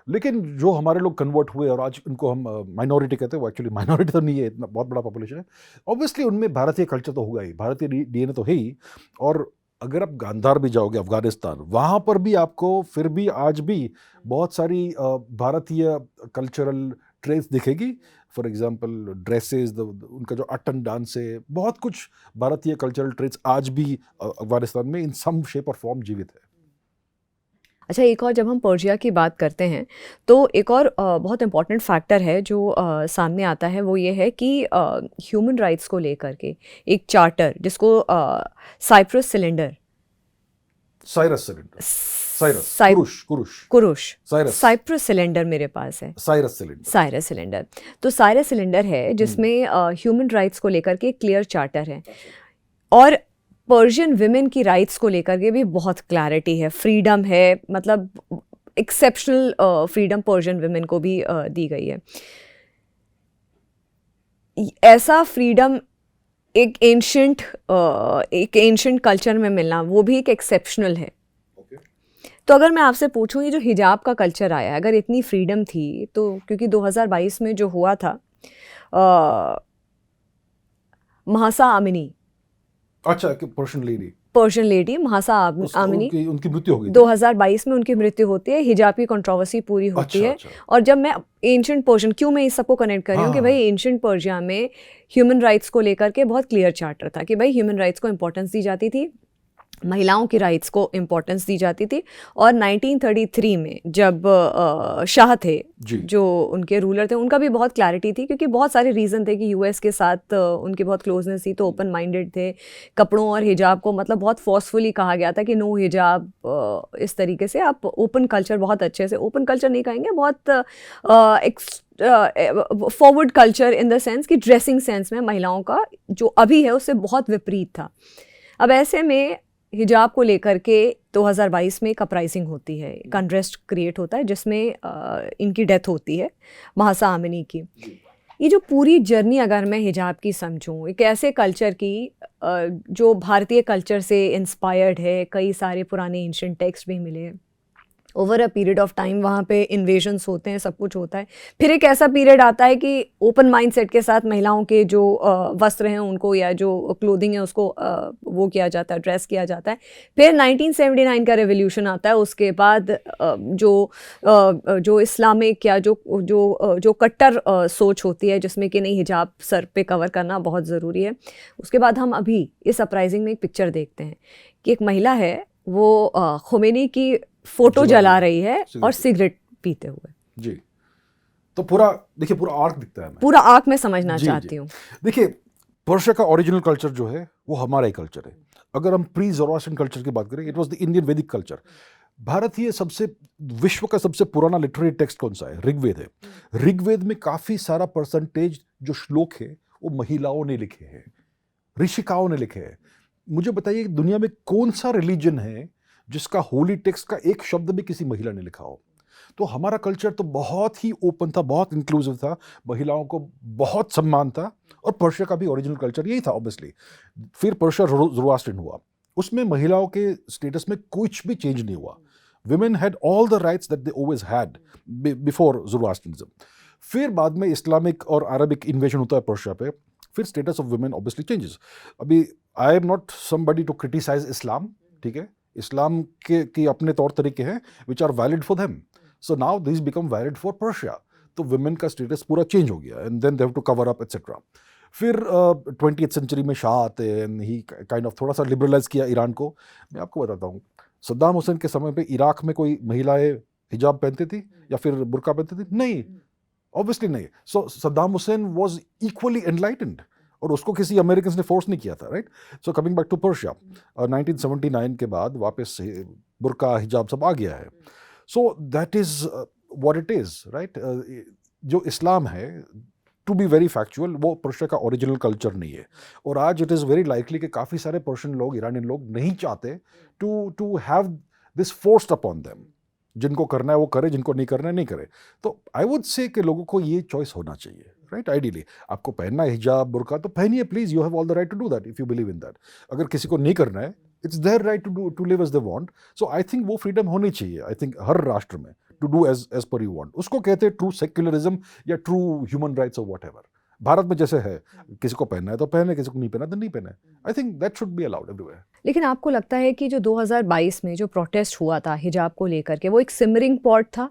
S2: लेकिन जो हमारे लोग कन्वर्ट हुए और आज उनको हम माइनॉरिटी कहते हैं, वो एक्चुअली माइनॉरिटी तो नहीं है, इतना बहुत बड़ा पॉपुलेशन है। ऑब्वियसली उनमें भारतीय कल्चर तो होगा ही, भारतीय डीएनए तो है ही। और अगर आप गांधार भी जाओगे, अफगानिस्तान, वहाँ पर भी आपको फिर भी आज भी बहुत सारी भारतीय कल्चरल ट्रेस दिखेगी। फॉर एग्जाम्पल ड्रेसेस, उनका जो अटन डांस है, बहुत कुछ भारतीय कल्चरल ट्रेस आज भी अफगानिस्तान में इन सम शेप और फॉर्म जीवित है।
S1: अच्छा, एक और, जब हम पर्शिया की बात करते हैं तो एक और बहुत इम्पॉर्टेंट फैक्टर है जो सामने आता है, वो ये है कि ह्यूमन राइट्स को लेकर के एक चार्टर, जिसको साइप्रस सिलेंडर, साइप्रस सिलेंडर मेरे पास है, साइरस सिलेंडर। तो साइरस सिलेंडर है जिसमें ह्यूमन राइट्स को लेकर के क्लियर चार्टर है, और पर्शियन विमेन की राइट्स को लेकर के भी बहुत क्लैरिटी है, फ्रीडम है, मतलब एक्सेप्शनल फ्रीडम पर्शियन विमेन को भी दी गई है। ऐसा फ्रीडम एक एंशंट कल्चर में मिलना, वो भी एक एक्सेप्शनल है। तो अगर मैं आपसे पूछूं, ये जो हिजाब का कल्चर आया, अगर इतनी फ्रीडम थी, तो क्योंकि 2022 में जो हुआ था, महासा आमिनी,
S2: अच्छा,
S1: पर्शियन लेडी महासा आमिनी,
S2: उनकी मृत्यु हो गई
S1: 2022 में, उनकी मृत्यु होती है, हिजाब की कंट्रोवर्सी पूरी होती है। और जब मैं एंशंट पर्शियन, क्यों मैं इस सबको कनेक्ट कर रही हूँ कि भाई एंशंट पर्शिया में ह्यूमन राइट्स को लेकर के बहुत क्लियर चार्टर था कि भाई ह्यूमन राइट्स को इंपॉर्टेंस दी जाती थी, महिलाओं की राइट्स को इम्पोर्टेंस दी जाती थी। और 1933 में जब शाह थे, जो उनके रूलर थे, उनका भी बहुत क्लैरिटी थी, क्योंकि बहुत सारे रीज़न थे कि यूएस के साथ उनकी बहुत क्लोजनेस थी, तो ओपन माइंडेड थे। कपड़ों और हिजाब को मतलब बहुत फोर्सफुली कहा गया था कि नो हिजाब, इस तरीके से आप ओपन कल्चर, बहुत अच्छे से, ओपन कल्चर नहीं कहेंगे, बहुत forward culture in the sense कि ड्रेसिंग सेंस में महिलाओं का जो अभी है उससे बहुत विपरीत था। अब ऐसे में हिजाब को लेकर के 2022 में एक अपराइजिंग होती है, एक अनरेस्ट क्रिएट होता है, जिसमें इनकी डेथ होती है, महासा आमिनी की। ये जो पूरी जर्नी अगर मैं हिजाब की समझूं, एक ऐसे कल्चर की जो भारतीय कल्चर से इंस्पायर्ड है, कई सारे पुराने एंशिएंट टेक्स्ट भी मिले हैं, over a period of time वहाँ पे इन्वेजन्स होते हैं, सब कुछ होता है। फिर एक ऐसा पीरियड आता है कि ओपन माइंड सेट के साथ महिलाओं के जो वस्त्र हैं उनको, या जो क्लोथिंग है उसको वो किया जाता है, ड्रेस किया जाता है। फिर 1979 का रेवोल्यूशन आता है, उसके बाद जो इस्लामिक या जो कट्टर सोच होती है, जिसमें कि नहीं हिजाब सर पे कवर करना बहुत ज़रूरी है। उसके बाद हम अभी इस अपराइजिंग में एक पिक्चर देखते हैं कि एक महिला है, वो खुमैनी की फोटो जला रही है और सिगरेट पीते हुए।
S2: जी, तो पूरा देखिए, पूरा आर्क दिखता है,
S1: पूरा आर्क मैं समझना चाहती हूँ।
S2: देखिए, पर्शिया का ओरिजिनल कल्चर जो है वो हमारा ही कल्चर है। अगर हम प्री ज़ोरास्ट्रियन कल्चर की बात करें, इट वाज द इंडियन वैदिक कल्चर। भारतीय सबसे विश्व का सबसे पुराना लिटरेरी टेक्स्ट कौन सा है? ऋग्वेद है। ऋग्वेद में काफ़ी सारा परसेंटेज जो श्लोक है वो महिलाओं ने लिखे हैं, ऋषिकाओं ने लिखे हैं। मुझे बताइए दुनिया में कौन सा रिलीजन है जिसका होली टेक्स्ट का एक शब्द भी किसी महिला ने लिखा हो? तो हमारा कल्चर तो बहुत ही ओपन था, बहुत इंक्लूसिव था, महिलाओं को बहुत सम्मान था। और पर्शिया का भी ओरिजिनल कल्चर यही था ऑब्वियसली। फिर पर्शिया ज़ोरास्ट्रियन हुआ, उसमें महिलाओं के स्टेटस में कुछ भी चेंज नहीं हुआ। Women had all the rights that they always had before Zoroastrianism. फिर बाद में इस्लामिक और अरबिक इन्वेजन होता है पर्शिया पे, फिर status of women obviously changes. अभी I am not somebody to criticise Islam, ठीक है, इस्लाम के अपने तौर तरीके हैं which are valid for them. So now this become valid for Persia. तो वुमेन का स्टेटस पूरा चेंज हो गया and then they have to cover up etcetera. फिर 20th सेंचुरी में शाह आते हैं एंड ही काइंड ऑफ थोड़ा सा लिबरलाइज किया ईरान को। मैं आपको बताता हूँ, सद्दाम हुसैन के समय पे इराक में कोई महिलाएं हिजाब पहनती थी या फिर बुर्का पहनती थी? नहीं, ऑब्वियसली नहीं। So Saddam Hussein was equally enlightened और उसको किसी अमेरिकन ने फोर्स नहीं किया था, right. So coming back to Persia, 1979 के बाद वापस से बुर्का हिजाब सब आ गया है। सो that is what it is, right. जो इस्लाम है, टू बी वेरी फैक्चुअल, वो पर्शिया का ओरिजिनल कल्चर नहीं है। और आज इट इज़ वेरी लाइकली कि काफ़ी सारे पर्शियन लोग, ईरानियन लोग नहीं चाहते to have this forced upon them. जिनको करना है वो करे, जिनको नहीं करना है नहीं करे। तो आई वुड से कि लोगों को ये चॉइस होना चाहिए, राइट। आइडियली आपको पहनना है हिजाब बुर्का तो पहनिए, please, you have all the right to do that if you believe in that. अगर किसी को नहीं करना है, it's their right to live as they want. So I think वो फ्रीडम होनी चाहिए, आई थिंक हर राष्ट्र में, to do as per you want. उसको कहते हैं ट्रू सेक्युलरिज्म या ट्रू ह्यूमन राइट्स और व्हाटएवर। भारत में जैसे है, किसी को पहनना है तो पहने, किसी को नहीं पहना तो नहीं पहने। I think that should be allowed everywhere.
S1: लेकिन आपको लगता है कि जो 2022 में जो प्रोटेस्ट हुआ था हिजाब को लेकर के, वो एक सिमरिंग पॉट था,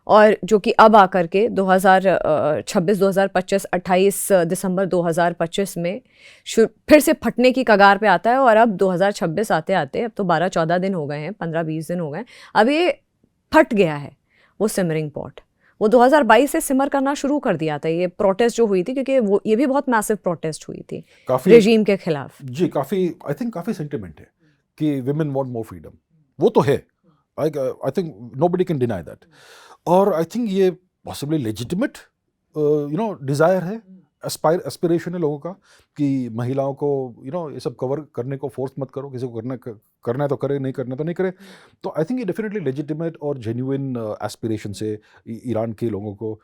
S1: और जो कि अब आकर के 2026, 2025, 28 दिसंबर 2025 में फिर से फटने की कगार पे आता है। और अब 2026 आते आते, अब तो 12-14 दिन हो गए हैं, 15-20 दिन हो गए, अब ये फट गया है वो सिमरिंग पॉट। वो 2022 से सिमर करना शुरू कर दिया था ये प्रोटेस्ट जो हुई थी, क्योंकि वो ये भी बहुत मैसिव प्रोटेस्ट हुई थी रेजीम के खिलाफ।
S2: जी, काफ़ी, आई थिंक काफ़ी सेंटिमेंट है कि विमेन वांट मोर फ्रीडम। वो तो है, I think nobody can deny that. और आई थिंक ये पॉसिबली लेजिटिमेट डिज़ायर है, एस्पिरेशन है लोगों का कि महिलाओं को ये सब कवर करने को फोर्स मत करो, किसी को करना है तो करे, नहीं करना तो नहीं करे। तो आई थिंक ये डेफिनेटली लेजिटिमेट और जेन्युइन एस्पिरेशन से ईरान के लोगों को,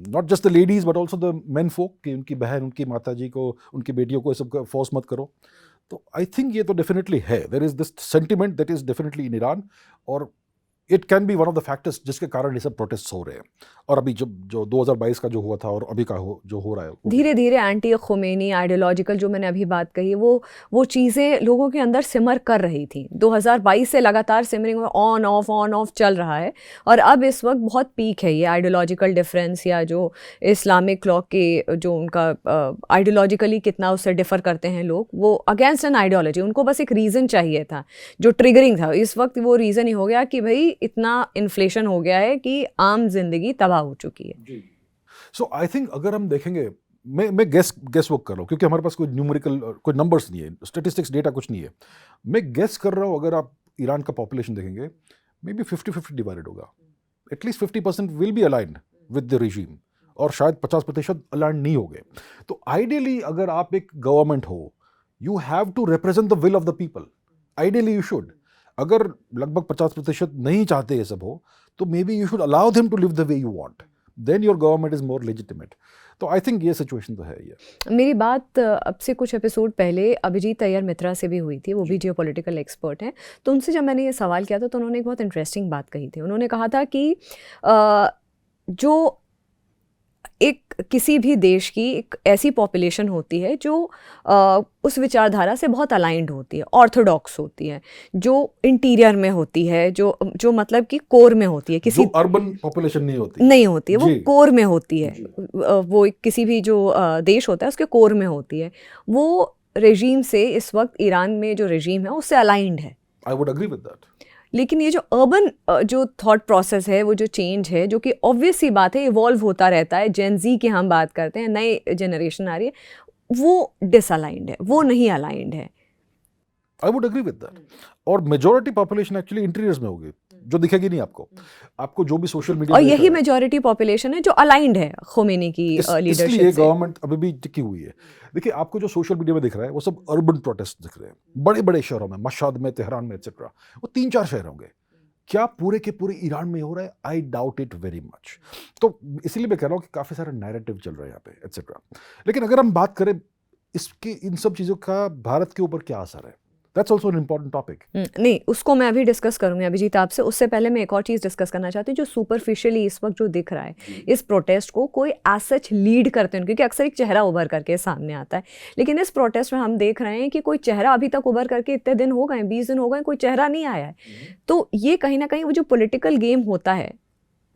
S2: not just the ladies but also the men folk, कि उनकी बहन, उनकी माता जी को, उनकी बेटियों को ये सब फोर्स मत करो। तो आई थिंक ये तो डेफिनेटली है, there is this sentiment that is definitely in Iran, और it can be one of the factors जिसके कारण ये सब प्रोटेस्ट हो रहे हैं। और अभी जो 2022 का जो हुआ था और अभी का जो हो रहा है,
S1: धीरे धीरे एंटी खुमैनी आइडियोलॉजिकल, जो मैंने अभी बात कही, वो चीज़ें लोगों के अंदर सिमर कर रही थी। 2022 से लगातार सिमरिंग में ऑन ऑफ चल रहा है। और अब इस वक्त बहुत पीक है ये आइडियोलॉजिकल डिफरेंस, या जो इस्लामिक लॉ के जो उनका आइडियोलॉजिकली कितना उससे डिफर करते हैं लोग, वो अगेंस्ट एन आइडियोलॉजी। उनको बस एक रीज़न चाहिए था जो ट्रिगरिंग था। इस वक्त वो रीज़न ही हो गया कि भाई इतना इन्फ्लेशन हो गया है कि आम जिंदगी तबाह हो चुकी है।
S2: सो आई थिंक अगर हम देखेंगे, मैं गेस वर्क कर रहा हूँ क्योंकि हमारे पास कोई न्यूमेरिकल, कोई नंबर्स नहीं है, स्टेटिस्टिक्स डेटा कुछ नहीं है। मैं गेस कर रहा हूँ, अगर आप ईरान का पॉपुलेशन देखेंगे, मे बी 50-50 डिवाइडेड होगा। At least 50% will be aligned with the regime, और शायद 50% अलाइंड नहीं होंगे। तो आइडियली अगर आप एक गवर्नमेंट हो, you have to represent the will of the people. Ideally you should. अगर लगभग 50% नहीं चाहते ये सब हो, तो maybe you should allow them to live the way you want, then your government is more legitimate. तो आई थिंक ये सिचुएशन तो है ये।
S1: मेरी बात अब से कुछ एपिसोड पहले अभिजीत अय्यर मित्रा से भी हुई थी, वो भी जियोपॉलिटिकल एक्सपर्ट हैं। तो उनसे जब मैंने ये सवाल किया था तो उन्होंने एक बहुत इंटरेस्टिंग बात कही थी। उन्होंने कहा था कि जो एक किसी भी देश की एक ऐसी पॉपुलेशन होती है जो उस विचारधारा से बहुत अलाइंड होती है, ऑर्थोडॉक्स होती है, जो इंटीरियर में होती है, जो मतलब कि कोर में होती है, किसी
S2: अर्बन पॉपुलेशन नहीं होती
S1: है, वो कोर में होती है। वो किसी भी जो देश होता है उसके कोर में होती है। वो रेजीम से, इस वक्त ईरान में जो रेजीम है उससे अलाइंड है।
S2: I would agree with that.
S1: लेकिन ये जो अर्बन जो थॉट प्रोसेस है, वो जो चेंज है, जो कि ऑब्वियस सी बात है इवॉल्व होता रहता है, जेन जी की हम बात करते हैं, नए जनरेशन आ रही है, वो डिसअलाइंड है, वो नहीं अलाइंड है।
S2: I would agree with that. और मेजोरिटी पॉपुलेशन एक्चुअली इंटीरियर्स में होगी, जो दिखेगी नहीं आपको। आपको जो भी सोशल मीडिया
S1: और यही मेजॉरिटी पॉपुलेशन है जो अलाइंड है खोमेनी की लीडरशिप
S2: इसलिए
S1: से।
S2: गवर्नमेंट अभी भी टिकी हुई है। देखिए, आपको जो सोशल मीडिया में दिख रहा है वो सब अर्बन प्रोटेस्ट दिख रहे हैं, बड़े बड़े शहरों में, मशहद में, तेहरान में, एक्सेट्रा। वो 3-4 शहर होंगे। क्या पूरे के पूरे ईरान में हो रहा है? I doubt it very much. तो इसीलिए मैं कह रहा हूँ कि काफ़ी सारे नैरेटिव चल रहे हैं यहाँ पे, एक्सेट्रा। लेकिन अगर हम बात करें इसके, इन सब चीज़ों का भारत के ऊपर क्या असर है, that's also an important topic.
S1: नहीं, उसको मैं अभी डिस्कस करूंगी अभिजीत आपसे। उससे पहले मैं एक और चीज़ डिस्कस करना चाहती हूँ जो सुपरफिशियली इस वक्त जो दिख रहा है, इस प्रोटेस्ट को कोई एज सच लीड करते हैं, क्योंकि अक्सर एक चेहरा उभर करके सामने आता है। लेकिन इस प्रोटेस्ट में हम देख रहे हैं कि कोई चेहरा अभी तक उभर करके, इतने दिन हो गए, 20 दिन हो गए, कोई चेहरा नहीं आया है। तो ये कहीं ना कहीं वो जो पॉलिटिकल गेम होता है,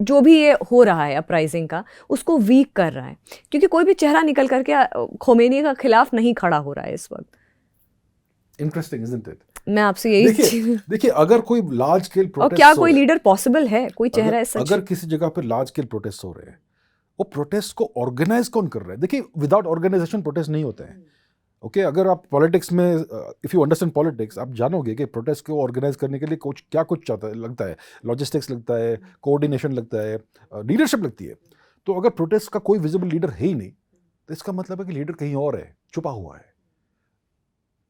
S1: जो भी ये हो रहा है अपराइजिंग का, उसको वीक कर रहा है, क्योंकि कोई भी चेहरा निकल करके खोमेनी का खिलाफ नहीं खड़ा हो रहा है इस वक्त।
S2: Interesting, isn't it?
S1: मैं आपसे यही
S2: देखिए, अगर कोई लार्ज स्केल
S1: और
S2: प्रोटेस्ट,
S1: क्या कोई लीडर पॉसिबल है, कोई चेहरा है सच?
S2: अगर किसी जगह पे लार्ज स्केल प्रोटेस्ट हो रहे हैं, वो प्रोटेस्ट को ऑर्गेनाइज कौन कर रहा है? देखिए, विदाउट ऑर्गेनाइजेशन प्रोटेस्ट नहीं होते हैं। ओके, अगर आप पॉलिटिक्स में, इफ यू अंडरस्टैंड पॉलिटिक्स, आप जानोगे कि प्रोटेस्ट को ऑर्गेनाइज करने के लिए कुछ चाहता है, लगता है, लॉजिस्टिक्स लगता है, कोऑर्डिनेशन लगता है, लीडरशिप लगती है। तो अगर प्रोटेस्ट का कोई विजिबल लीडर है ही नहीं, तो इसका मतलब है कि लीडर कहीं और है, छुपा हुआ है।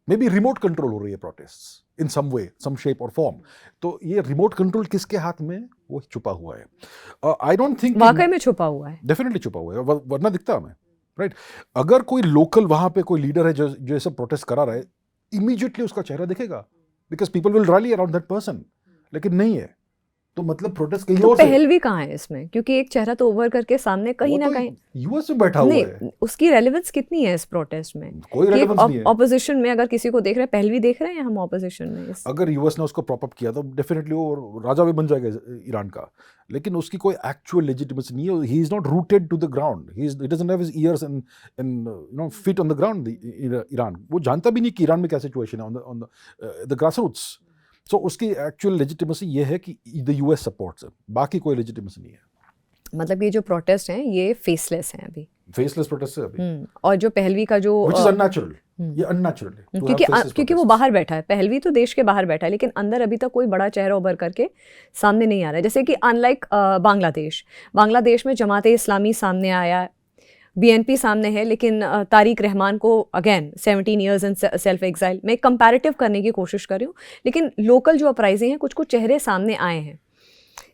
S2: मे बी रिमोट कंट्रोल हो रही है protest in some way, some shape or form. तो ये रिमोट कंट्रोल किसके हाथ में? वो छुपा हुआ है। आई डोंट थिंक
S1: वाकई में छुपा हुआ है,
S2: डेफिनेटली छुपा हुआ है, वरना दिखता हमें, राइट? अगर कोई लोकल वहां पे कोई लीडर है जो ये सब प्रोटेस्ट करा रहा है, इमीडिएटली उसका चेहरा दिखेगा, because people will rally around that person. लेकिन नहीं है, तो मतलब प्रोटेस्ट कहीं
S1: तो
S2: और से।
S1: पहलवी कहाँ है इसमें? क्योंकि एक चेहरा तो उभर करके सामने कहीं ना कहीं
S2: यूएस में बैठा हुआ है।
S1: नहीं, उसकी रेलेवेंस कितनी है इस प्रोटेस्ट में?
S2: कोई रेलेवेंस नहीं है।
S1: ऑपोजिशन में अगर किसी को देख रहे हैं, पहलवी देख रहे हैं हम ऑपोजिशन में
S2: अगर यूएस ने उसको प्रॉप अप किया तो डेफिनेटली वो राजा भी बन जाएगा ईरान का। लेकिन उसकी कोई एक्चुअल लेजिटिमेसी नहीं है। He is not rooted to the ground, he doesn't have his ears in feet on the ground. Iran, वो जानता भी नहीं कि ईरान में क्या सिचुएशन है ऑन द ग्रास रूट्स। सो उसकी एक्चुअल लेजिटिमेसी ये है कि द यूएस सपोर्ट्स है, बाकी कोई लेजिटिमेसी नहीं है।
S1: मतलब ये जो प्रोटेस्ट हैं ये फेसलेस हैं अभी,
S2: फेसलेस प्रोटेस्ट है अभी।
S1: और जो पहलवी का जो
S2: व्हिच इज अननेचुरल, ये अननेचुरल है
S1: क्योंकि वो बाहर बैठा है, पहलवी तो देश के बाहर बैठा है, लेकिन अंदर अभी तक कोई बड़ा चेहरा उभर करके सामने नहीं आ रहा है। जैसे कि अनलाइक बांग्लादेश में जमाते इस्लामी सामने आया, बीएनपी सामने है, लेकिन तारिक रहमान को again 17 years in self exile. मैं कंपैरेटिव करने की कोशिश कर रही हूँ, लेकिन लोकल जो अपराइजिंग है, कुछ कुछ चेहरे सामने आए हैं।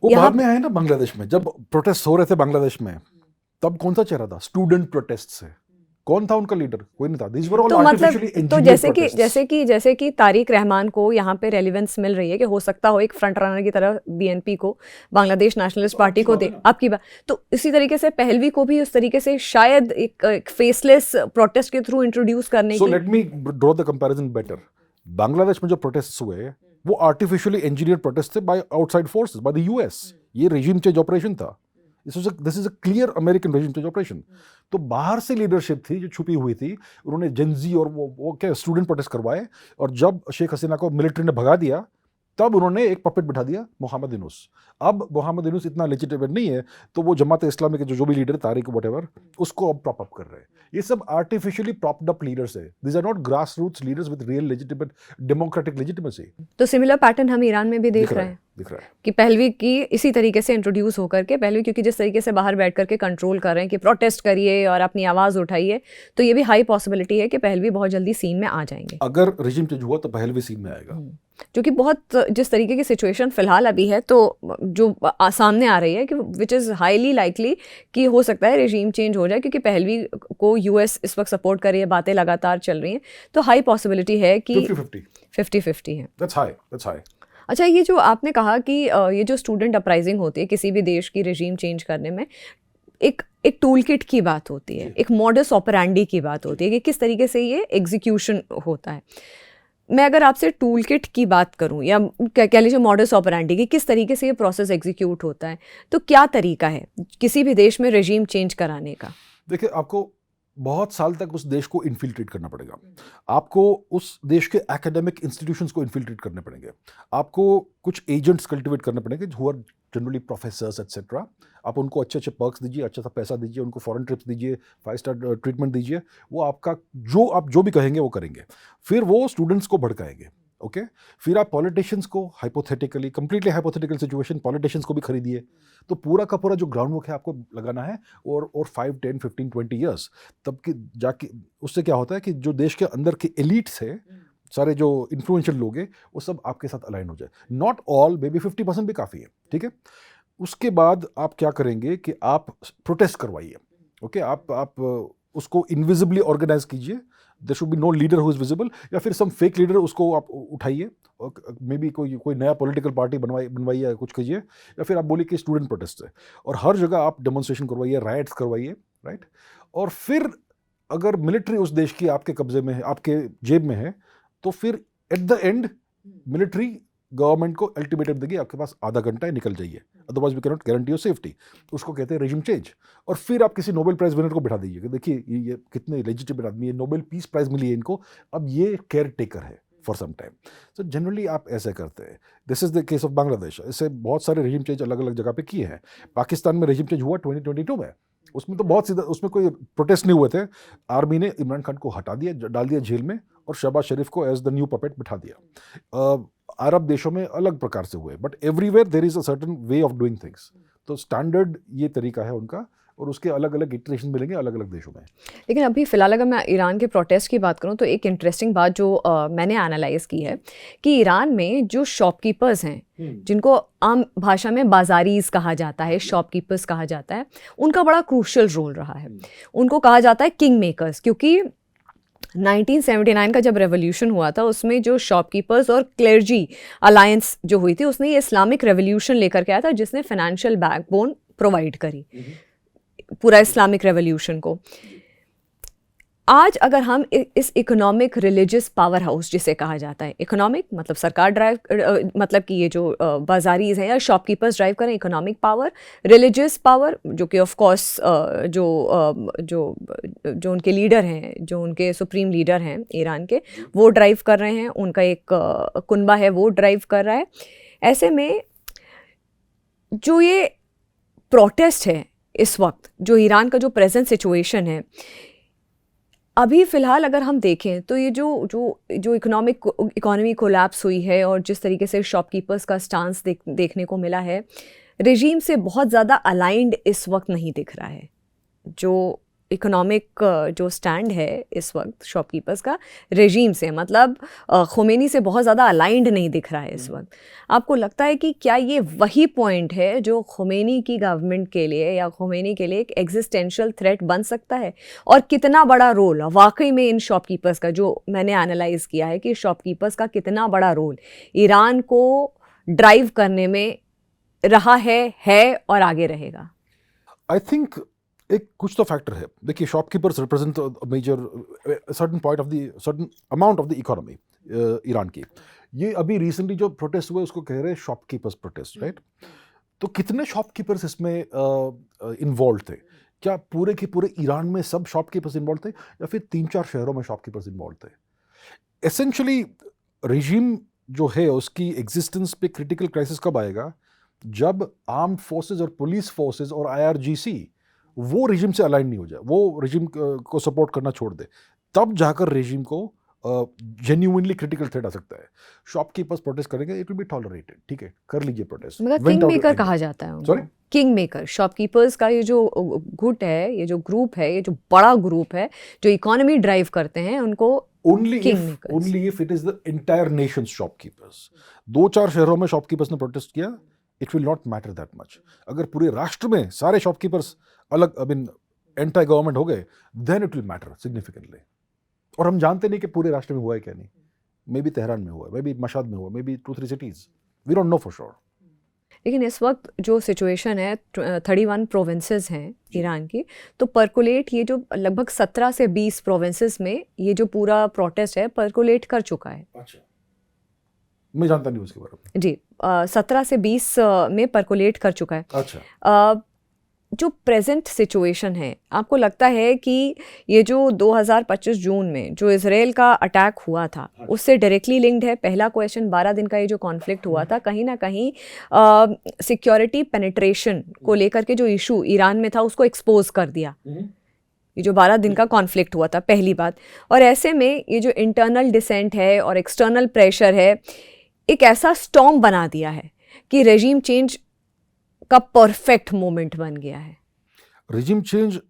S2: वो बाद में आए ना बांग्लादेश में, जब प्रोटेस्ट हो रहे थे बांग्लादेश में, तब कौन सा चेहरा था? स्टूडेंट प्रोटेस्ट से कौन था उनका लीडर? कोई नहीं था। These were all
S1: तो
S2: artificially
S1: मतलब तो
S2: engineered
S1: जैसे कि तारिक रहमान को यहाँ पे रेलिवेंस मिल रही है कि हो सकता हो एक फ्रंट रनर की तरह बीएनपी को, बांग्लादेश नेशनलिस्ट पार्टी को दे, आपकी बात। तो इसी तरीके से पहलवी को भी उस तरीके से शायद एक फेसलेस प्रोटेस्ट के थ्रू इंट्रोड्यूस करने
S2: So
S1: की।
S2: let me draw the comparison better. Bangladesh में जो प्रोटेस्ट हुए वो आर्टिफिशियली इंजीनियर्ड प्रोटेस्ट थे by outside forces, by the US. ये रेजिम चेंज ऑपरेशन था। This is a clear American regime change operation. तो बाहर से लीडरशिप थी जो छुपी हुई थी, उन्होंने जेंजी और वो क्या स्टूडेंट प्रोटेस्ट करवाए, और जब शेख हसीना को मिलिट्री ने भगा दिया तब उन्होंने एक पपेट बिठा दिया, मोहम्मद यूनुस। अब मोहम्मद यूनुस इतना लेजिटिमेट नहीं है, तो वो जमात इस्लामी के जो भी लीडर तारिक व्हाटएवर, उसको अब प्रॉप अप कर रहे हैं। ये सब आर्टिफिशियली प्रॉप्ड अप लीडर्स है। These are not grass roots leaders with real legitimate democratic legitimacy.
S1: तो सिमिलर पैटर्न हम ईरान में भी देख रहे हैं
S2: दिख रहा है
S1: कि पहलवी की इसी तरीके से इंट्रोड्यूस होकर के, पहलवी क्योंकि जिस तरीके से बाहर बैठ करके कंट्रोल कर रहे हैं कि प्रोटेस्ट करिए और अपनी आवाज़ उठाइए, तो ये भी हाई पॉसिबिलिटी है कि पहलवी बहुत जल्दी सीन में आ जाएंगे।
S2: अगर रेजिम चेंज हुआ तो पहलवी सीन में आएगा।
S1: जो कि बहुत जिस तरीके की सिचुएशन फिलहाल अभी है, तो जो सामने आ रही है कि विच इज़ हाईली लाइकली कि हो सकता है रेजीम चेंज हो जाए, क्योंकि पहलवी को यूएस इस वक्त सपोर्ट कर रही है, बातें लगातार चल रही हैं, तो हाई पॉसिबिलिटी है कि 50-50 है।
S2: That's high.
S1: अच्छा, ये जो आपने कहा कि ये जो स्टूडेंट अपराइजिंग होती है किसी भी देश की रेजीम चेंज करने में, एक टूल किट की बात होती है, एक मॉडस ऑपरेंडी की बात होती है कि किस तरीके से ये एग्जीक्यूशन होता है। मैं अगर आपसे टूल किट की बात करूं, या कह लीजिए मॉडस ऑपरेंडी की, किस तरीके से ये प्रोसेस एग्जीक्यूट होता है, तो क्या तरीका है किसी भी देश में रेजीम चेंज कराने का?
S2: देखिए, आपको बहुत साल तक उस देश को इन्फिल्ट्रेट करना पड़ेगा। आपको उस देश के एकेडमिक इंस्टीट्यूशंस को इन्फिल्ट्रेट करने पड़ेंगे। आपको कुछ एजेंट्स कल्टिवेट करने पड़ेंगे who are generally professors etcetera, आप उनको अच्छे अच्छे पर्क्स दीजिए, अच्छा सा पैसा दीजिए, उनको फॉरेन ट्रिप्स दीजिए, 5 स्टार ट्रीटमेंट दीजिए, वो आपका आप जो भी कहेंगे वो करेंगे। फिर वो स्टूडेंट्स को भड़काएंगे, ओके। फिर आप पॉलिटिशियंस को hypothetically, completely hypothetical situation, politicians को भी खरीदिए। तो पूरा का पूरा जो ग्राउंड वर्क है आपको लगाना है, और 5, 10, 15, 20 ईयर्स तब कि जाके उससे क्या होता है कि जो देश के अंदर के एलिट्स है, सारे जो इन्फ्लुएंशियल लोग हैं, वो सब आपके साथ अलाइन हो जाए। नॉट ऑल, मे बी 50% भी काफ़ी है, ठीक है। उसके बाद आप क्या करेंगे कि आप प्रोटेस्ट करवाइए, ओके। आप उसको इनविजिबली ऑर्गेनाइज कीजिए, there should be no leader who is visible, या फिर सम फेक लीडर उसको आप उठाइए, मे बी कोई नया पॉलिटिकल पार्टी बनवाइए या कुछ कीजिए, या फिर आप बोलिए कि स्टूडेंट प्रोटेस्ट है, और हर जगह आप डेमोन्स्ट्रेशन करवाइए, राइट्स करवाइए, राइट। और फिर अगर मिलिट्री उस देश की आपके कब्जे में है, आपके जेब में है, तो फिर at the end military government को अल्टीमेटम देगी, आपके पास आधा घंटा है, निकल जाइए, otherwise we can not guarantee your safety. उसको कहते हैं रेजिम चेंज। और फिर आप किसी नोबेल प्राइज विनर को बिठा दीजिए कि देखिए ये कितने लेजिटिमेट आदमी है, नोबेल पीस प्राइज मिली है इनको, अब ये केयर टेकर है for some time. So generally आप ऐसे करते हैं। This is the case of Bangladesh. ऐसे बहुत सारे रेजिम चेंज अलग अलग जगह पे किए हैं। पाकिस्तान में रेजिम चेंज हुआ 2022 में, उसमें तो बहुत सीधा, उसमें कोई प्रोटेस्ट नहीं हुए थे। आर्मी ने इमरान खान को हटा दिया, डाल दिया जेल में, और शहबाज शरीफ को एज द न्यू पपेट बिठा दिया। अरब देशों में अलग प्रकार से हुए, but everywhere there is a certain way of doing things. तो स्टैंडर्ड ये तरीका है उनका, और उसके अलग अलग इटरेशन मिलेंगे अलग अलग देशों में।
S1: लेकिन अभी फ़िलहाल अगर मैं ईरान के प्रोटेस्ट की बात करूं, तो एक इंटरेस्टिंग बात जो मैंने एनालाइज की है कि ईरान में जो शॉपकीपर्स हैं, जिनको आम भाषा में बाजारीज कहा जाता है, शॉपकीपर्स कहा जाता है, उनका बड़ा क्रूशियल रोल रहा है। उनको कहा जाता है किंग मेकर्स, क्योंकि 1979 का जब रेवोल्यूशन हुआ था, उसमें जो शॉपकीपर्स और क्लेर्जी अलायंस जो हुई थी, उसने ये इस्लामिक रेवोल्यूशन लेकर के आया था, जिसने फाइनेंशियल बैकबोन प्रोवाइड करी पूरा इस्लामिक रेवोल्यूशन को। आज अगर हम इस इकोनॉमिक रिलीजियस पावर हाउस जिसे कहा जाता है, इकोनॉमिक मतलब सरकार ड्राइव, मतलब कि ये जो बाजारीज हैं या शॉपकीपर्स ड्राइव करें इकोनॉमिक पावर, रिलीजियस पावर जो कि ऑफ कोर्स जो उनके लीडर हैं, जो उनके सुप्रीम लीडर हैं ईरान के, वो ड्राइव कर रहे हैं, उनका एक कुनबा है वो ड्राइव कर रहा है। ऐसे में जो ये प्रोटेस्ट है इस वक्त, जो ईरान का जो प्रेजेंट सिचुएशन है अभी फ़िलहाल अगर हम देखें, तो ये जो इकोनॉमी कोलैप्स हुई है और जिस तरीके से शॉपकीपर्स का स्टांस देखने को मिला है, रेजीम से बहुत ज़्यादा अलाइंड इस वक्त नहीं दिख रहा है। जो इकोनॉमिक जो स्टैंड है इस वक्त शॉपकीपर्स का रेजीम से, मतलब खुमैनी से बहुत ज़्यादा अलाइंड नहीं दिख रहा है इस वक्त। आपको लगता है कि क्या ये वही पॉइंट है जो खुमैनी की गवर्नमेंट के लिए या खुमैनी के लिए एक एग्जिस्टेंशियल थ्रेट बन सकता है? और कितना बड़ा रोल वाकई में इन शॉपकीपर्स का, जो मैंने एनालाइज किया है कि शॉपकीपर्स का कितना बड़ा रोल ईरान को ड्राइव करने में रहा है और आगे रहेगा?
S2: आई थिंक एक कुछ तो फैक्टर है। देखिए, shopkeepers represent major certain point of the certain amount of the economy Iran की। ये अभी रिसेंटली जो प्रोटेस्ट हुए उसको कह रहे हैं शॉपकीपर्स प्रोटेस्ट, राइट? तो कितने शॉपकीपर्स इसमें इन्वॉल्व थे? क्या पूरे के पूरे ईरान में सब शॉपकीपर्स इन्वॉल्व थे, या फिर 3-4 शहरों में शॉपकीपर्स इन्वॉल्व थे? एसेंशली रेजिम जो है उसकी एग्जिस्टेंस पे क्रिटिकल क्राइसिस कब आएगा? जब आर्म्ड फोर्सेस और पुलिस फोर्सेस और IRGC वो रेजिम से अलाइन नहीं हो जाए, वो रेजिम को सपोर्ट करना छोड़ दे, तब जाकर रेजिम को जेन्युइनली क्रिटिकल थ्रेट आ सकता है। शॉपकीपर्स प्रोटेस्ट करेंगे, इट विल बी टॉलरेटेड, ठीक है, कर लीजिए प्रोटेस्ट।
S1: मतलब किंग मेकर कहा जाता है उनको। किंग मेकर शॉपकीपर्स का ये जो गुट है, ये जो ग्रुप है, ये जो बड़ा ग्रुप है जो इकोनॉमी ड्राइव करते हैं, उनको only
S2: if it is the entire nation's shopkeepers. 2-4 शहरों में शॉपकीपर्स ने प्रोटेस्ट किया, it will not matter that much. अगर पूरे राष्ट्र में सारे शॉपकीपर्स अलग एंटी गवर्नमेंट हो गए, then it will matter significantly. और हम जानते नहीं कि पूरे राष्ट्र में हुआ है क्या नहीं। मे बी तेहरान में हुआ, मे बी मशाद में हुआ, may be 2-3 cities. We don't know for sure.
S1: लेकिन इस वक्त जो सिचुएशन है, 31 प्रोविंसेस हैं ईरान की, तो पर्कुलेट ये जो लगभग 17 से 20 प्रोविंसेस में ये जो पूरा प्रोटेस्ट है पर्कुलेट कर चुका है।
S2: अच्छा, मैं जानता नहीं उसके बारे में।
S1: जी, 17 से 20 में पर्कुलेट कर चुका है।
S2: अच्छा।
S1: जो प्रेजेंट सिचुएशन है, आपको लगता है कि ये जो 2025 जून में जो इसराइल का अटैक हुआ था उससे डायरेक्टली लिंक्ड है? पहला क्वेश्चन, 12 दिन का ये जो कॉन्फ्लिक्ट हुआ था, कहीं ना कहीं सिक्योरिटी पेनिट्रेशन को लेकर के जो इशू ईरान में था उसको एक्सपोज कर दिया, ये जो 12 दिन का कॉन्फ्लिक्ट हुआ था, पहली बात। और ऐसे में ये जो इंटरनल डिसेंट है और एक्सटर्नल प्रेशर है, एक ऐसा स्टॉर्म बना दिया है कि रेजिम चेंज का परफेक्ट मोमेंट बन गया है।
S2: रिजिम चेंज,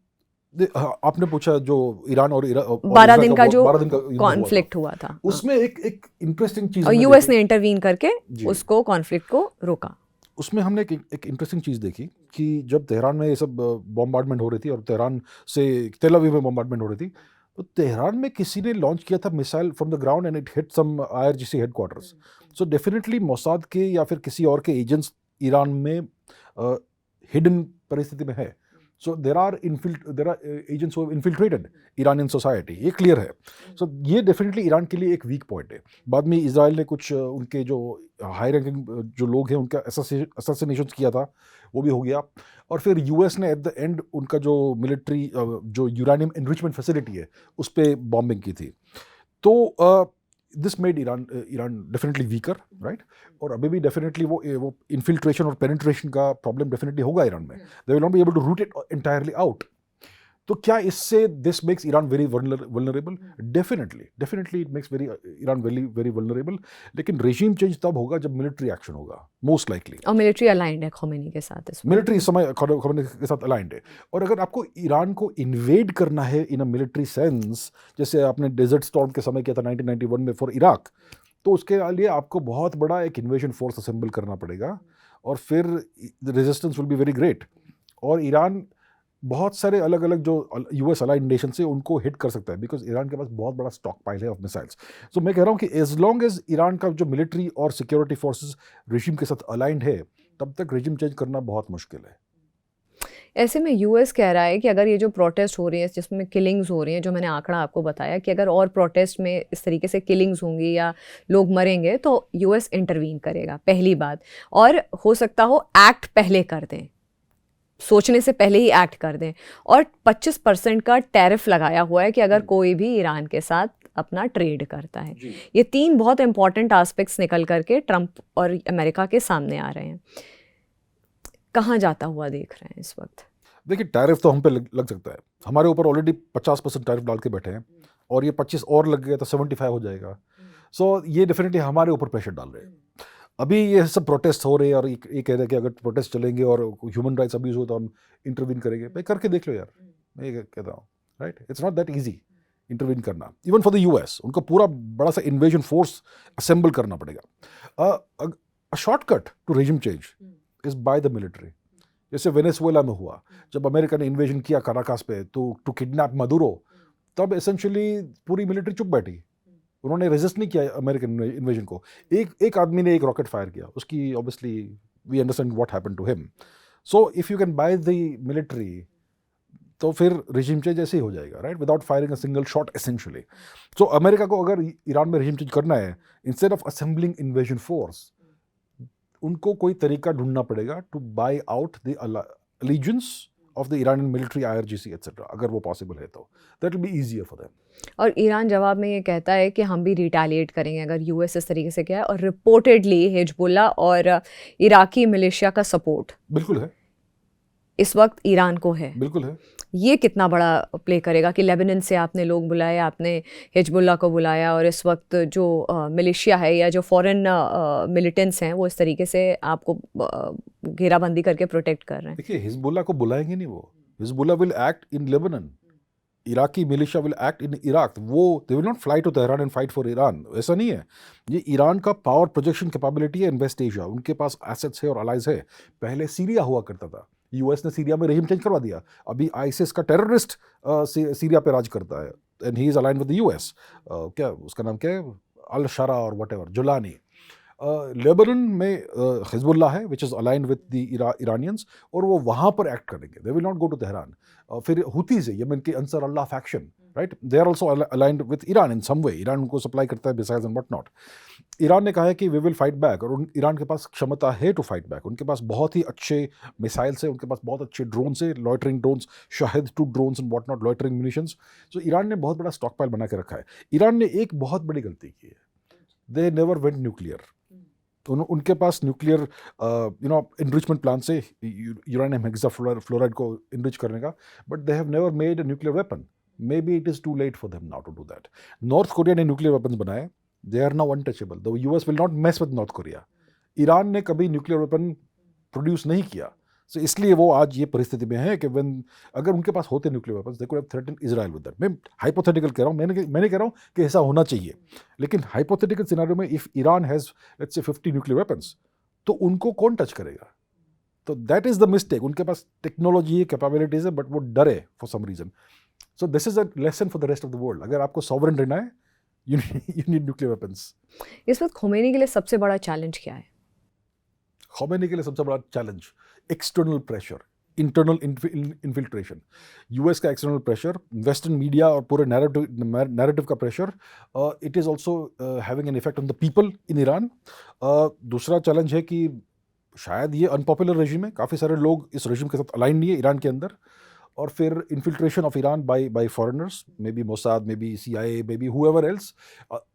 S2: आपने पूछा जो ईरान और
S1: 12 दिन का जो
S2: 12 दिन का युद्ध
S1: कॉन्फ्लिक्ट हुआ था,
S2: उसमें एक इंटरेस्टिंग चीज
S1: और
S2: हमने
S1: यूएस
S2: देखी।
S1: ने इंटरवीन करके उसको कॉन्फ्लिक्ट को रोका।
S2: उसमें हमने एक इंटरेस्टिंग चीज़ देखी कि जब तेहरान में ये सब बॉम्बार्डमेंट हो रही थी और तेहरान से तेल अवीव में बॉम्बार्डमेंट हो रही थी, तो तेहरान में किसी ने लॉन्च किया था missile from the ground and it hit some IRGC headquarters. So definitely Mossad के या फिर किसी और के एजेंट्स ईरान में हिडन परिस्थिति में है। So there are agents who have infiltrated Iranian society, ये क्लियर है। सो ये डेफिनेटली ईरान के लिए एक वीक पॉइंट है। बाद में इजराइल ने कुछ उनके जो हाई रैंकिंग जो लोग हैं उनका असैसिनेशन किया था, वो भी हो गया। और फिर यूएस ने एट द एंड उनका जो मिलिट्री जो यूरेनियम एनरिचमेंट फैसिलिटी है उस पर बॉम्बिंग की थी। तो this made Iran definitely weaker, right. और अभी भी डेफिनेटली वो इन्फिल्ट्रेशन और पेनिट्रेशन का प्रॉब्लम डेफिनेटली होगा ईरान में। They will not be able to root it entirely out. तो क्या इससे this makes Iran very vulnerable? Definitely it makes Iran very vulnerable. लेकिन रेजिम चेंज तब होगा जब मिलिट्री एक्शन होगा, मोस्ट लाइकली।
S1: और मिलिट्री अलाइंड है खोमेनी के साथ,
S2: मिलिट्री इस समय खोमेनी के साथ अलाइंड है। और अगर आपको ईरान को इन्वेड करना है इन अ मिलिट्री सेंस, जैसे आपने डेजर्ट स्टॉर्म के समय किया था 1991 में फॉर इराक, तो उसके लिए आपको बहुत बड़ा एक इन्वेजन फोर्स असेंबल करना पड़ेगा और फिर resistance will be very great. और ईरान बहुत सारे अलग अलग जो यूएस अलाइड नेशन से उनको हिट कर सकता है, बिकॉज ईरान के पास बहुत बड़ा स्टॉक पाइल है ऑफ मिसाइल्स। सो मैं कह रहा हूँ कि एज लॉन्ग एज ईरान का जो मिलिट्री और सिक्योरिटी फोर्सेस रेजिम के साथ अलाइंड है, तब तक रेजिम चेंज करना बहुत मुश्किल है।
S1: ऐसे में यूएस कह रहा है कि अगर ये जो प्रोटेस्ट हो रही है जिसमें किलिंग्स हो रही हैं, जो मैंने आंकड़ा आपको बताया कि अगर और प्रोटेस्ट में इस तरीके से किलिंग्स होंगी या लोग मरेंगे तो यूएस इंटरवीन करेगा, पहली बात। और हो सकता हो एक्ट पहले कर दें, सोचने से पहले ही एक्ट कर दें। और 25% का टैरिफ लगाया हुआ है कि अगर कोई भी ईरान के साथ अपना ट्रेड करता है। ये 3 बहुत इंपॉर्टेंट एस्पेक्ट्स निकल करके ट्रंप और अमेरिका के सामने आ रहे हैं। कहाँ जाता हुआ देख रहे हैं इस वक्त?
S2: देखिए, टैरिफ तो हम पे लग सकता है। हमारे ऊपर ऑलरेडी 50% टैरिफ डाल के बैठे हैं और ये 25 और लग गया तो 75 हो जाएगा। सो ये डेफिनेटली हमारे ऊपर प्रेशर डाल रहे हैं। अभी ये सब प्रोटेस्ट हो रहे हैं और ये कह रहे हैं कि अगर प्रोटेस्ट चलेंगे और ह्यूमन राइट्स अब्यूज हो तो हम इंटरवीन करेंगे। भाई करके देख लो यार, मैं ये कहता हूँ, right. It's not that easy intervene करना, इवन फॉर द यूएस। उनको पूरा बड़ा सा इन्वेजन फोर्स असेंबल करना पड़ेगा। A shortcut to regime change is by the military. जैसे वेनेजुएला में हुआ, जब अमेरिका ने इन्वेजन किया काराकास पे टू किडनैप मदुरो, तब एसेंशियली पूरी मिलिट्री चुप बैठी। उन्होंने रेजिस्ट नहीं किया अमेरिकन इन्वेजन को। एक आदमी ने एक रॉकेट फायर किया, उसकी obviously we understand what happened to him. So if you can buy the military तो फिर रेजिम चेंज ऐसे ही हो जाएगा, right, without firing a single shot essentially. So America को अगर ईरान में रेजिम चेंज करना है, instead of assembling invasion force, उनको कोई तरीका ढूंढना पड़ेगा to buy out the allegiance of the Iranian military, IRGC etcetera. अगर वो पॉसिबल है तो that will be easier for them.
S1: और ईरान जवाब में ये कहता है कि हम भी रिटेलिएट करेंगे अगर यूएस इस तरीके से किया है। और रिपोर्टेडली हिजबुल्ला और इराकी मिलिशिया का सपोर्ट
S2: बिल्कुल है,
S1: इस वक्त ईरान को है।
S2: बिल्कुल है।
S1: ये कितना बड़ा प्ले करेगा कि लेबनान से आपने लोग बुलाए, आपने हिजबुल्ला को बुलाया, और इस वक्त जो मिलिशिया है या जो फॉरेन मिलिटेंट्स हैं वो इस तरीके से आपको घेराबंदी करके प्रोटेक्ट कर रहे हैं।
S2: देखिए, हिजबुल्ला को बुलाएंगे नहीं वो। Hezbollah will act in Lebanon, Iraqi militia will act in Iraq. वो they will not fly to Tehran and fight for Iran. ऐसा नहीं है। ये ईरान का पावर प्रोजेक्शन कैपेबिलिटी है इन वेस्ट एशिया। उनके पास एसेट्स है और अलाइज है। पहले सीरिया हुआ करता था, यूएस ने सीरिया में रेजिम चेंज करवा दिया। अभी आईसिस का टेररिस्ट सीरिया पे राज करता है and he is aligned with the US. क्या उसका नाम क्या है, अल शरा और व्हाटएवर, जुलानी। लेबनान में हिजबुल्लाह है which is aligned with the Iranians, और वो वहाँ पर एक्ट करेंगे, they will not go to Tehran. फिर हुतीज़ है यमन के Ansar Allah faction, right, they are also aligned with Iran in some way. Iran उनको सप्लाई करता है missiles and what not. Iran ने कहा है कि वी विल फाइट बैक, और ईरान के पास क्षमता है टू फाइट बैक. उनके पास बहुत ही अच्छे मिसाइल्स है, उनके पास बहुत अच्छे ड्रोन्स है, loitering drones, Shahid 2 drones and what not, loitering munitions. So Iran ने बहुत बड़ा स्टॉक पाइल बना के रखा है. ईरान ने एक बहुत बड़ी गलती की है, दे नेवर वेंट न्यूक्लियर. उनके पास न्यूक्लियर इनरिचमेंट प्लान से यूरेनियम हेक्साफ्लोराइड को इनरिच करने का, but they have never made a nuclear weapon. Maybe it is too late for them now to do that. North Korea ने nuclear weapons बनाए, they are now untouchable. The US will not mess with North Korea. Iran ने कभी nuclear weapon produce नहीं किया, सो इसलिए वो आज ये परिस्थिति में है कि अगर उनके पास होते nuclear weapons, they could have threaten Israel with that. मैं हाइपोथेटिकल कह रहा हूँ, मैंने कह रहा हूँ कि ऐसा होना चाहिए, लेकिन हाइपोथेटिकल सिनेरियो में if Iran has let's say 50 nuclear weapons, तो उनको कौन टच करेगा? तो दैट इज़ द मिस्टेक. उनके पास टेक्नोलॉजी है, कैपेबिलिटीज है, बट वो डरे for some reason. So this is a lesson for the rest of the world. अगर आपको सॉवरेन रहना है, यू नीड न्यूक्लियर वेपन्स.
S1: इस वक्त खोमेनी के लिए सबसे बड़ा चैलेंज क्या है?
S2: खोमेनी के लिए सबसे बड़ा challenge external pressure, internal infiltration. US का एक्सटर्नल प्रेशर, वेस्टर्न मीडिया और पूरे नैरेटिव का pressure, it is also having an effect on the people in Iran. दूसरा चैलेंज है कि शायद ये अनपॉपुलर रेजिम है, काफ़ी सारे लोग इस रेजिम के साथ अलाइन नहीं है ईरान के अंदर. और फिर infiltration of Iran by foreigners, maybe Mossad, maybe CIA, maybe whoever else.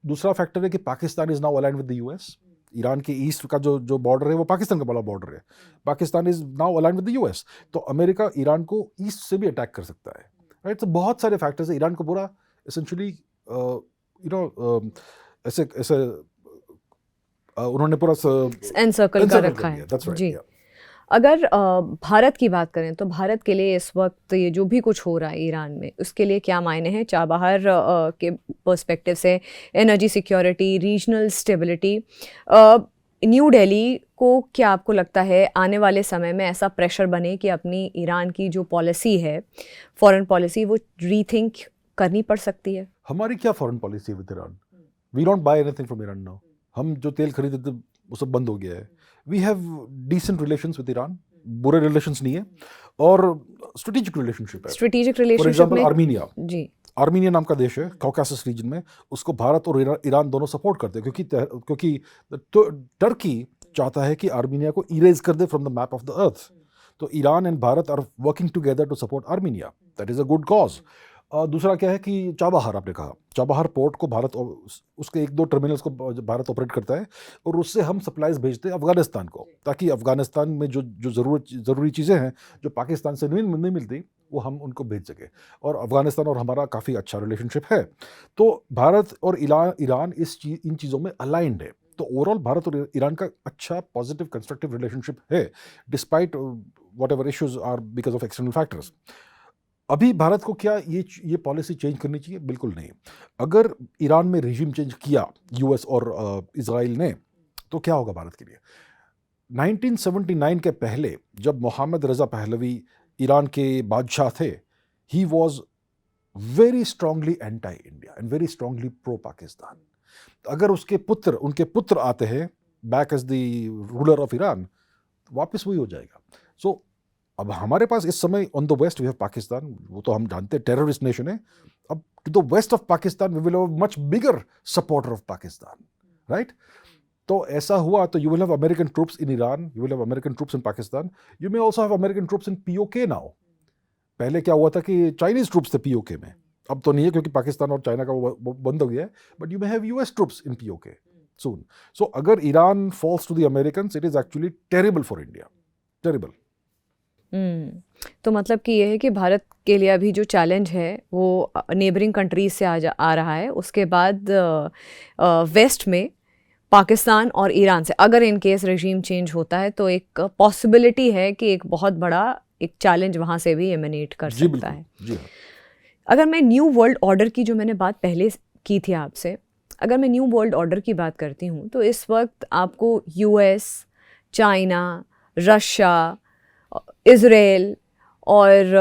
S2: दूसरा फैक्टर है कि Pakistan is now aligned with the US. Iran के ईस्ट का जो बॉर्डर है वो पाकिस्तान का बड़ा बॉर्डर है. Pakistan is now aligned with the US. तो अमेरिका ईरान को ईस्ट से भी अटैक कर सकता है, राइट. तो बहुत सारे फैक्टर्स है. ईरान को पूरा एसेंशली ऐसे ऐसे उन्होंने पूरा
S1: एनसर्कल कर रखा है.
S2: That's right,
S1: ji.
S2: yeah.
S1: अगर भारत की बात करें तो भारत के लिए इस वक्त ये जो भी कुछ हो रहा है ईरान में, उसके लिए क्या मायने हैं चाबहार के पर्सपेक्टिव से? Energy security, regional stability, new Delhi को क्या आपको लगता है आने वाले समय में ऐसा प्रेशर बने कि अपनी ईरान की जो पॉलिसी है, फॉरेन पॉलिसी, वो रीथिंक करनी पड़ सकती है?
S2: हमारी क्या फॉरेन पॉलिसी है with Iran? We don't buy anything from Iran now. हम जो तेल खरीदते थे वो सब बंद हो गया है. We have decent relations with Iran, बुरे रिलेशंस नहीं है, और स्ट्रेटेजिक रिलेशनशिप है.
S1: स्ट्रेटेजिक
S2: फॉर
S1: रिलेशनशिप
S2: एग्जांपल
S1: में
S2: आर्मीनिया,
S1: जी,
S2: आर्मीनिया नाम का देश है कॉकासस रीजन में, उसको भारत और ईरान दोनों सपोर्ट करते हैं, क्योंकि टर्की चाहता है कि आर्मीनिया को इरेज कर दे from the map of the earth. तो Iran and Bharat are working together to support Armenia. That is a good cause. दूसरा क्या है कि चाबहार, आपने कहा चाबहार पोर्ट को भारत, उसके 1-2 टर्मिनल्स को भारत ऑपरेट करता है, और उससे हम सप्लाईज भेजते हैं अफगानिस्तान को, ताकि अफगानिस्तान में जो ज़रूरी चीज़ें हैं जो पाकिस्तान से नहीं मिलती, वो हम उनको भेज सकें. और अफगानिस्तान और हमारा काफ़ी अच्छा रिलेशनशिप है. तो भारत और ईरान इन चीज़ों में अलाइंड है. तो ओवरऑल भारत और ईरान का अच्छा पॉजिटिव कंस्ट्रक्टिव रिलेशनशिप है, despite what ever issues are because of external factors. अभी भारत को क्या ये पॉलिसी चेंज करनी चाहिए? बिल्कुल नहीं. अगर ईरान में रेजिम चेंज किया यूएस और इजराइल ने, तो क्या होगा भारत के लिए? 1979 के पहले जब मोहम्मद रज़ा पहलवी ईरान के बादशाह थे, he was very strongly anti India and very strongly pro Pakistan. अगर उनके पुत्र आते हैं back as the ruler of Iran, वापस वही हो जाएगा. सो अब हमारे पास इस समय on the west we have Pakistan, वो तो हम जानते हैं टेररिस्ट नेशन है. अब to the west of Pakistan we will have much bigger supporter of Pakistan, right. तो ऐसा हुआ तो you will have American troops in Iran, you will have American troops in Pakistan, you may also have American troops in POK now. पहले क्या हुआ था कि Chinese troops थे POK में, अब तो नहीं है क्योंकि पाकिस्तान और चाइना का वो बंद हो गया है, but you may have US troops in POK soon. So अगर Iran falls to the Americans, it is actually terrible for India, terrible.
S1: तो मतलब कि ये है कि भारत के लिए अभी जो चैलेंज है वो नेबरिंग कंट्रीज से आ रहा है, उसके बाद वेस्ट में पाकिस्तान और ईरान से अगर इन केस रेजीम चेंज होता है तो एक पॉसिबिलिटी है कि एक बहुत बड़ा एक चैलेंज वहाँ से भी एमिनेट कर सकता है.
S2: जी हाँ.
S1: अगर मैं न्यू वर्ल्ड ऑर्डर की जो मैंने बात पहले की थी आपसे, अगर मैं न्यू वर्ल्ड ऑर्डर की बात करती हूँ तो इस वक्त आपको US, चाइना, रशिया, इजराइल और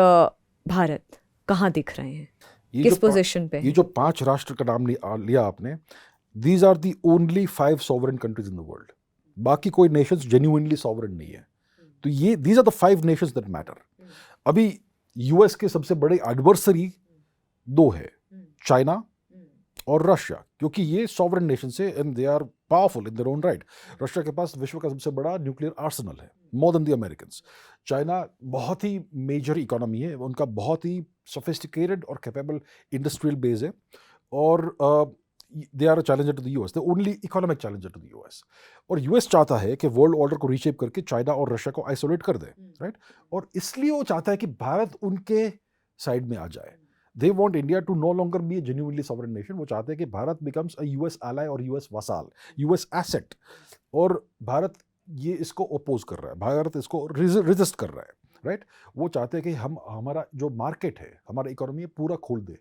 S1: भारत कहाँ दिख रहे हैं, किस पोजीशन पे?
S2: ये जो 5 राष्ट्र का नाम लिया आपने, these are the only 5 sovereign countries in the world. बाकी कोई नेशंस जेन्युइनली सॉवरेन नहीं है. तो ये these are the 5 nations that matter. अभी यूएस के सबसे बड़े एडवर्सरी 2 है, चाइना और रशिया, क्योंकि ये सॉवरेन नेशन से and they are powerful in their own right. Russia के पास विश्व का सबसे बड़ा न्यूक्लियर आर्सेनल है, more than the Americans. China बहुत ही मेजर इकोनॉमी है, उनका बहुत ही सोफिस्टिकेटेड और कैपेबल इंडस्ट्रियल बेस है, और they are a challenger to the US, the only economic challenger to the US. और यूएस चाहता है कि वर्ल्ड ऑर्डर को रीशेप करके चाइना और रशिया को आइसोलेट कर दे, राइट. और इसलिए वो चाहता है कि भारत उनके साइड में आ जाए. They want India to no longer be a genuinely sovereign nation. वो चाहते हैं कि Bharat becomes a US ally और US vassal, US asset. और भारत ये इसको oppose कर रहा है, भारत इसको resist कर रहा है, right? वो चाहते हैं कि हम हमारा जो मार्केट है, हमारा इकोनॉमी है, पूरा खोल दे,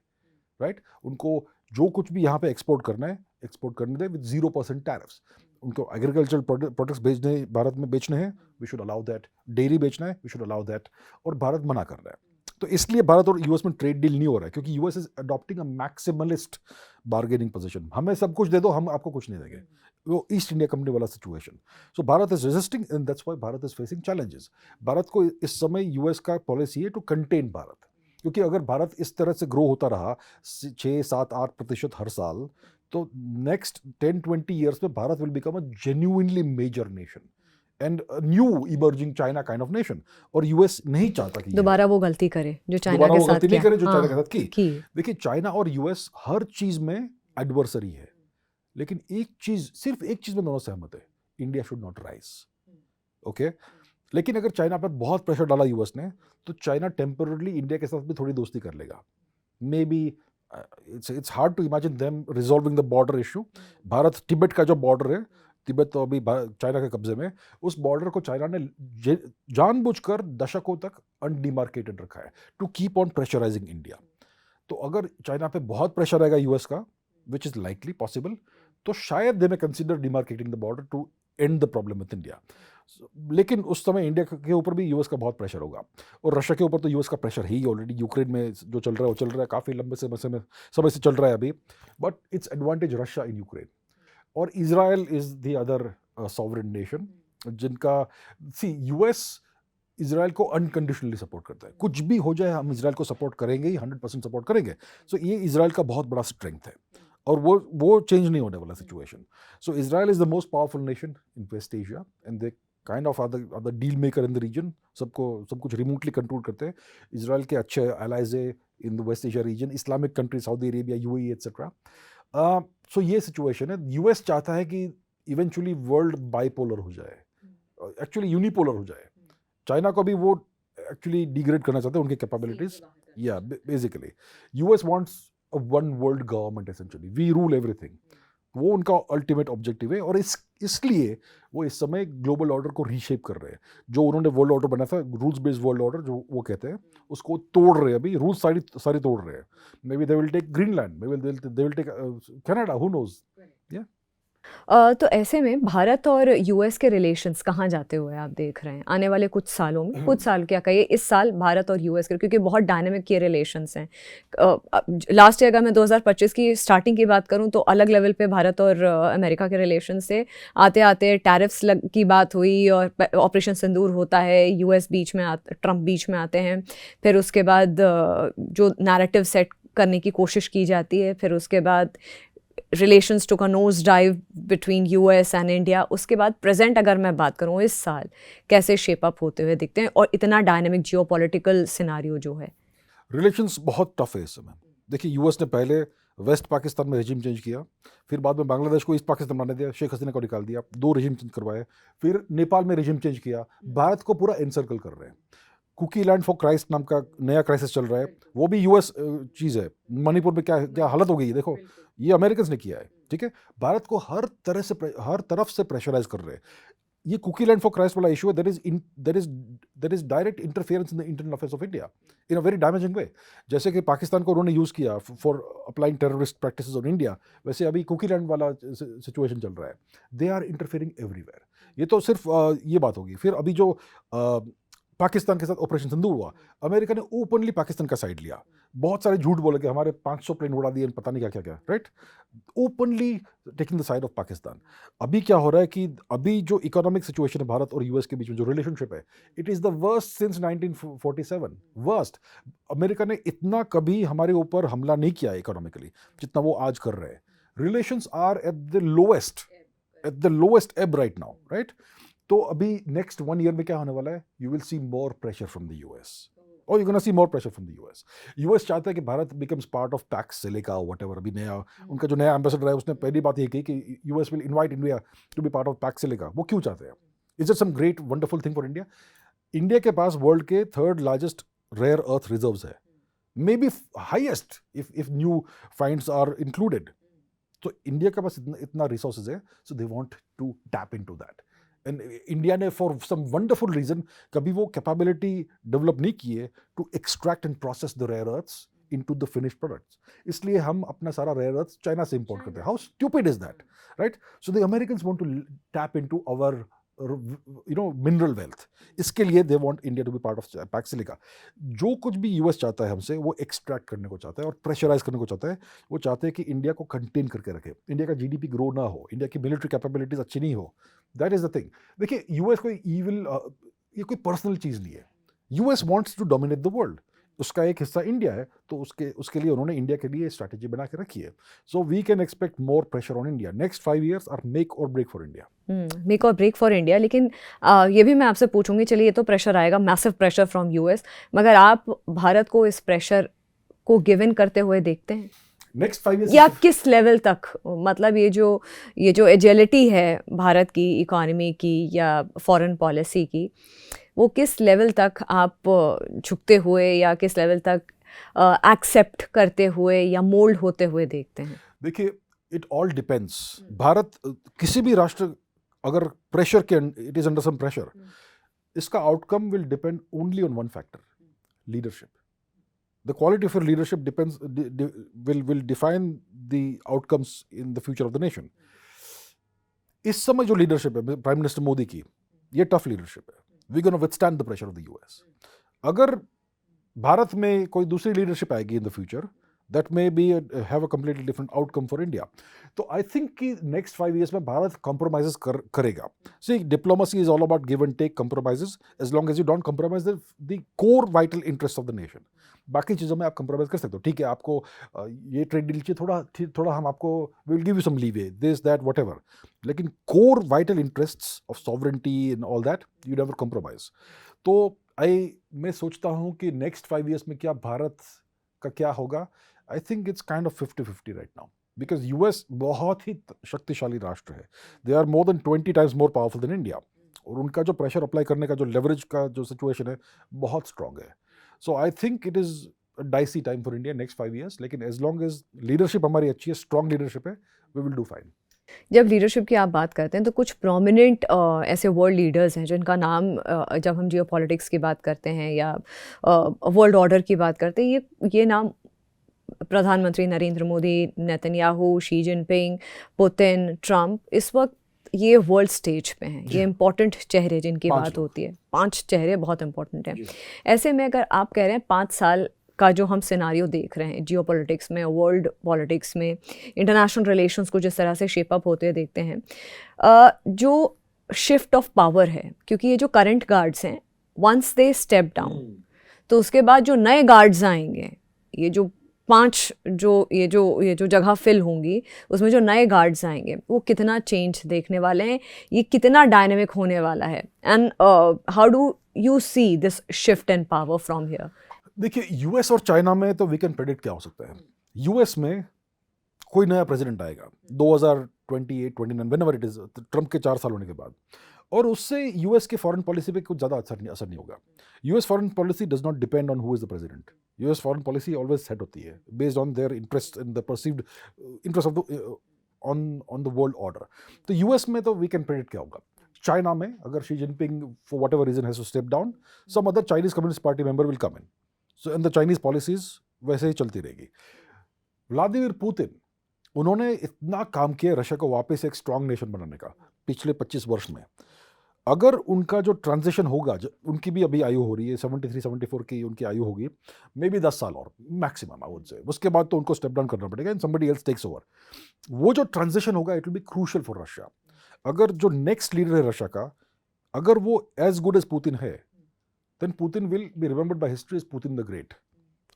S2: right? उनको जो कुछ भी यहाँ पे एक्सपोर्ट करना है, एक्सपोर्ट करने दे with 0% टैरिफ्स. उनको एग्रीकल्चरल प्रोडक्ट्स भेजने भारत में बेचने हैं, we should allow that. Dairy बेचना है, वी शुड अलाउ दैट. और भारत मना कर रहा है. तो इसलिए भारत और यूएस में ट्रेड डील नहीं हो रहा है, क्योंकि US is adopting a maximalist bargaining position. हमें सब कुछ दे दो, हम आपको कुछ नहीं देंगे. वो ईस्ट इंडिया कंपनी वाला situation. So Bharat is resisting and that's why Bharat is facing challenges. Bharat को इस समय यूएस का पॉलिसी है टू कंटेन भारत, क्योंकि अगर भारत इस तरह से ग्रो होता रहा 6-7-8% हर साल, तो नेक्स्ट 10-20 ईयर्स में Bharat will become a genuinely major nation and new emerging China kind of nation. और यूएस नहीं चाहता कि
S1: दोबारा वो गलती करे जो चाइना
S2: दोबारा
S1: के
S2: वो
S1: साथ
S2: गलती नहीं
S1: किया.
S2: करे जो चाइना के
S1: हाँ,
S2: साथ की. देखिए, चाइना और यूएस हर चीज में एडवर्सरी है, लेकिन सिर्फ एक चीज में दोनों सहमत है, India should not rise. Okay. लेकिन अगर चाइना पर बहुत प्रेशर डाला यूएस ने, तो चाइना टेम्पररली इंडिया के साथ भी थोड़ी दोस्ती कर लेगा. Maybe it's hard to imagine them resolving the border issue. Bharat Tibet का जो बॉर्डर है, तिब्बत तो अभी चाइना के कब्जे में, उस बॉर्डर को चाइना ने जानबूझकर दशकों तक अनडिमार्केटेड रखा है to keep on pressurising India. तो अगर चाइना पे बहुत प्रेशर आएगा यूएस का, विच इज लाइकली पॉसिबल, तो शायद they may consider demarcating the border to end the problem with India. लेकिन उस समय इंडिया के ऊपर भी यूएस का बहुत प्रेशर होगा, और रशिया के ऊपर तो यूएस का प्रेशर ही ऑलरेडी यूक्रेन में जो चल रहा है वो चल रहा है, काफ़ी लंबे समय से चल रहा है अभी. But it's advantage Russia in Ukraine. और Israel is the other sovereign nation जिनका यूएस इजराइल को अनकंडीशनली सपोर्ट करता है. कुछ भी हो जाए, हम इजराइल को सपोर्ट करेंगे ही, 100% सपोर्ट करेंगे. सो ये इजराइल का बहुत बड़ा स्ट्रेंथ है, और वो चेंज नहीं होने वाला situation. So Israel is the most powerful nation in west Asia, and they kind of are the deal maker in the region. सब कुछ रिमोटली कंट्रोल करते हैं. इजराइल के अच्छे एलाइज है in the West Asia region, Islamic country, Saudi Arabia, UAE etcetera. So ये situation है. US चाहता है कि इवेंचुअली वर्ल्ड बाइपोलर हो जाए, एक्चुअली यूनिपोलर हो जाए. चाइना को भी वो एक्चुअली डिग्रेड करना चाहते हैं, उनकी कैपेबिलिटीज. या basically US wants a one world government, essentially we rule everything. वो उनका अल्टीमेट ऑब्जेक्टिव है, और इसलिए वो इस समय ग्लोबल ऑर्डर को रीशेप कर रहे हैं. जो उन्होंने वर्ल्ड ऑर्डर बनाया था, रूल्स बेस्ड वर्ल्ड ऑर्डर जो वो कहते हैं, उसको तोड़ रहे हैं. अभी रूल्स सारी तोड़ रहे हैं. Maybe they will take Greenland, maybe they will take Canada, who knows. या
S1: तो ऐसे में भारत और यूएस के रिलेशंस कहाँ जाते हुए आप देख रहे हैं आने वाले कुछ सालों में? कुछ साल क्या कहिए, इस साल भारत और यूएस के, क्योंकि बहुत डायनेमिक ये रिलेशंस हैं. लास्ट ईयर अगर मैं 2025 की स्टार्टिंग की बात करूं, तो अलग लेवल पे भारत और अमेरिका के रिलेशंस से आते आते टैरिफ्स की बात हुई, और ऑपरेशन सिंदूर होता है, यूएस बीच में ट्रंप बीच में आते हैं. फिर उसके बाद जो नैरेटिव सेट करने की कोशिश की जाती है, फिर उसके बाद relations took a nose dive between US and India. उसके बाद प्रेजेंट अगर मैं बात करूँ, इस साल कैसे शेप अप होते हुए दिखते हैं, और इतना डायनेमिक जियोपॉलिटिकल सिनारियो जो है.
S2: रिलेशंस बहुत टफ है इस समय. देखिए, यूएस ने पहले वेस्ट पाकिस्तान में रेजिम चेंज किया, फिर बाद में बांग्लादेश को ईस्ट पाकिस्तान बनाने दिया, शेख हसीना को निकाल दिया, 2 रेजिम चेंज करवाए, फिर नेपाल में रेजिम चेंज किया. भारत को पूरा एनसर्कल कर रहे हैं. कुकी लैंड फॉर क्राइस्ट नाम का नया क्राइसिस चल रहा है, वो भी यूएस चीज़ है. मणिपुर में क्या हालत हो गई है, देखो, ये अमेरिकन ने किया है. ठीक है, भारत को हर तरफ से प्रेशराइज कर रहे हैं. ये कुकी लैंड फॉर क्राइस्ट वाला इशू है, there is direct interference in the internal affairs of India in a very damaging way. जैसे कि पाकिस्तान को उन्होंने यूज़ किया for applying terrorist practices on India, वैसे अभी कुकी लैंड वाला सिचुएशन चल रहा है. They are interfering everywhere. ये तो सिर्फ ये बात होगी. फिर अभी जो पाकिस्तान के साथ ऑपरेशन सिंदूर हुआ, अमेरिका ने ओपनली पाकिस्तान का साइड लिया. बहुत सारे झूठ बोले कि हमारे 500 प्लेन उड़ा दिए, पता नहीं क्या क्या क्या, right? Openly taking the side of Pakistan. अभी क्या हो रहा है कि अभी जो इकोनॉमिक सिचुएशन है भारत और यूएस के बीच में, जो रिलेशनशिप है, it is the worst since 1947, worst. America ने इतना कभी हमारे ऊपर हमला नहीं किया इकोनॉमिकली जितना वो आज कर रहे हैं। Relations are at the lowest ebb right now, right? तो अभी नेक्स्ट 1 ईयर में क्या होने वाला है? You will see more pressure from the US, और you gonna see more pressure from the US. US चाहता है कि Bharat becomes part of Pax Silica और व्हाटएवर। अभी नया उनका जो नया एम्बेसडर है उसने पहली बात ये की कि US will invite India to be part of Pax Silica. वो क्यों चाहते हैं? Is it some great wonderful thing for India? India के पास वर्ल्ड के 3rd largest rare earth reserves है, may be highest if new finds are included. तो India के पास इतना रिसोर्सेज है, so they want to tap into that. And India ने फॉर सम वंडरफुल रीजन कभी वो कैपेबिलिटी डेवलप नहीं की है to extract and process the rare earths into the finished products. इसलिए हम अपना सारा रेयर अर्थ्स चाइना से इंपोर्ट करते हैं। How stupid is that, right? So the Americans want to tap into our mineral wealth. इसके लिए they want India to be part of Pax Silica. जो कुछ भी यूएस चाहता है हमसे, वो एक्सट्रैक्ट करने को चाहता है और प्रेशराइज करने को चाहता है। वो चाहते हैं कि इंडिया को कंटेन करके रखे, इंडिया का जीडीपी ग्रो ना हो, इंडिया की मिलिट्री कैपेबिलिटीज अच्छी नहीं हो। That is the thing. देखिए, यूएस कोई ईविल, ये कोई पर्सनल चीज नहीं है। US wants to dominate the world. उसका एक हिस्सा इंडिया है, तो उसके लिए उन्होंने इंडिया के लिए स्ट्रैटेजी बना के रखी है। So we can expect more pressure on India. Next 5 years are make or break for India.
S1: Make or break for India. लेकिन ये भी मैं आपसे पूछूंगी, चलिए ये तो प्रेशर आएगा, मैसिव प्रेशर फ्रॉम यूएस, मगर आप भारत को इस प्रेशर को गिव इन करते हुए देखते हैं
S2: नेक्स्ट 5 years
S1: या किस लेवल तक? मतलब ये जो एजिलिटी है भारत की इकोनॉमी की या फॉरेन पॉलिसी की, वो किस लेवल तक आप झुकते हुए या किस लेवल तक एक्सेप्ट करते हुए या मोल्ड होते हुए देखते हैं?
S2: देखिए, इट ऑल डिपेंड्स। भारत किसी भी राष्ट्र अगर प्रेशर के, it is under some pressure, इसका outcome will depend only on one factor, leadership. The quality of your leadership depends will define the outcomes in the future of the nation. इस समय जो leadership है prime minister Modi की, ये tough leadership है। We gonna withstand the pressure of the US. अगर भारत में कोई दूसरी लीडरशिप आएगी in the future, that may be have a completely different outcome for India. तो आई थिंक कि नेक्स्ट 5 years में भारत कॉम्प्रोमाइजेस करेगा। See, diplomacy is all about give and take compromises, as long as you don't compromise the core vital interests of the nation. बाकी चीज़ों में आप compromise कर सकते हो। ठीक है, आपको ये ट्रेड डील चाहिए, थोड़ा हम आपको will give you some leeway, this that whatever, लेकिन core vital interests of sovereignty and all that you never compromise. तो मैं सोचता हूँ कि नेक्स्ट 5 years में क्या भारत का क्या होगा, I think it's kind of 50-50 right now, because US बहुत ही शक्तिशाली राष्ट्र है। They are more than 20 times more powerful than India, और उनका जो प्रेशर अप्लाई करने का जो लेवरेज का जो सिचुएशन है बहुत स्ट्रांग है। So I think it is a dicey time for India next 5 years, लेकिन एज लॉन्ग एज लीडरशिप हमारी अच्छी है, स्ट्रांग लीडरशिप है, वी विल डू फाइन।
S1: जब लीडरशिप की आप बात करते हैं तो कुछ प्रोमिनेंट ऐसे वर्ल्ड लीडर्स हैं जिनका नाम जब हम जियो पॉलिटिक्स की बात करते हैं या वर्ल्ड ऑर्डर की बात करते हैं, ये नाम प्रधानमंत्री Narendra Modi, Netanyahu, Xi Jinping, Putin, Trump, इस वक्त ये वर्ल्ड स्टेज पे हैं। ये इम्पॉर्टेंट चेहरे जिनकी बात होती है, 5 चेहरे बहुत इंपॉर्टेंट हैं। ऐसे में अगर आप कह रहे हैं 5 साल का जो हम सिनारियो देख रहे हैं जियो पॉलिटिक्स में, वर्ल्ड पॉलिटिक्स में, इंटरनेशनल रिलेशंस को जिस तरह से शेप अप होते हुए देखते हैं, जो शिफ्ट ऑफ पावर है, क्योंकि ये जो करंट गार्ड्स हैं, वंस दे स्टेप डाउन, तो उसके बाद जो नए गार्ड्स आएंगे, ये जो 5 ये जो जगह फिल होंगी, उसमें जो नए गार्ड्स आएंगे वो कितना चेंज देखने वाले हैं, ये कितना डायनेमिक होने वाला है, and how do you see this shift in power from here?
S2: देखिए, यूएस और चाइना में तो वी कैन प्रेडिक्ट क्या हो सकता है। यूएस में कोई नया प्रेसिडेंट आएगा 2028-29 व्हेनेवर इट इज, ट्रंप के 4 साल होने के बाद, और उससे यूएस के फॉरेन पॉलिसी पे कुछ ज़्यादा असर नहीं होगा। US foreign policy does not depend on who is the president. US foreign policy always set होती है based on their interest in the perceived interest of the on the world order. तो US में तो we can predict क्या होगा। China में अगर Xi Jinping for what ever reason has to step down, some other Chinese Communist Party member will come in, so and the Chinese policies वैसे ही चलती रहेगी। व्लादिमीर पुतिन, उन्होंने इतना काम किया रशिया को वापस एक स्ट्रांग नेशन बनाने का पिछले 25 वर्ष में। अगर उनका जो ट्रांजिशन होगा, उनकी भी अभी आयु हो रही है 73-74 की उनकी आयु होगी, मे बी 10 साल और मैक्सिमम आई वुड से, उसके बाद तो उनको स्टेप डाउन करना पड़ेगा and somebody else takes over. वो जो ट्रांजिशन होगा it will be crucial for Russia. अगर जो नेक्स्ट लीडर है रशिया का, अगर वो एज गुड एज पुतिन है, then Putin will be remembered by history as Putin the great.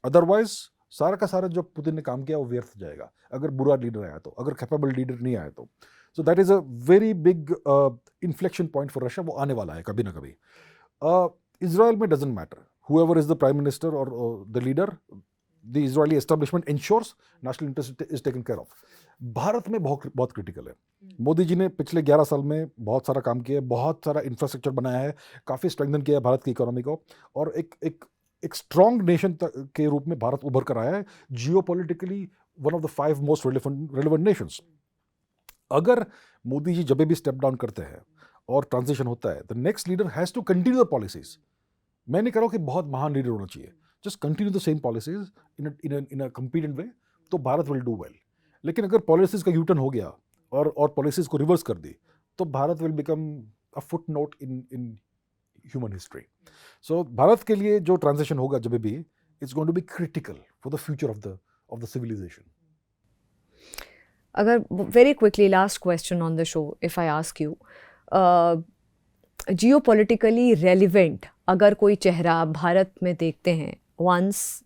S2: Otherwise सारा का सारा जो पुतिन ने काम किया वो व्यर्थ जाएगा, अगर बुरा लीडर आया तो, अगर कैपेबल लीडर नहीं आया तो। So that is a very big inflection point for Russia, वो आने वाला है कभी ना कभी। इजराइल में doesn't matter, whoever is the prime minister और the leader, the Israeli establishment ensures national interest is taken care of. Bharat में बहुत बहुत क्रिटिकल है। मोदी जी ने पिछले 11 साल में बहुत सारा काम किया है, बहुत सारा इंफ्रास्ट्रक्चर बनाया है, काफ़ी स्ट्रेंथन किया है भारत की इकोनॉमी को, और एक स्ट्रॉन्ग नेशन के रूप में भारत उभर कर आया है, geopolitically one of the 5 most relevant Nations. अगर मोदी जी जब भी स्टेप डाउन करते हैं और ट्रांजिशन होता है, the next leader has to continue the policies. मैं नहीं कह रहा हूँ कि बहुत महान लीडर होना चाहिए, just continue the same policies in a competent way, तो भारत विल डू वेल। लेकिन अगर पॉलिसीज का यूटर्न हो गया और पॉलिसीज को रिवर्स कर दी, तो Bharat will become a footnote in human history. So Bharat के लिए जो ट्रांजिशन होगा जब भी, it's going to be critical for the future of the civilization.
S1: अगर very quickly last question on the show, if I ask you, geopolitically relevant अगर कोई चेहरा भारत में देखते हैं once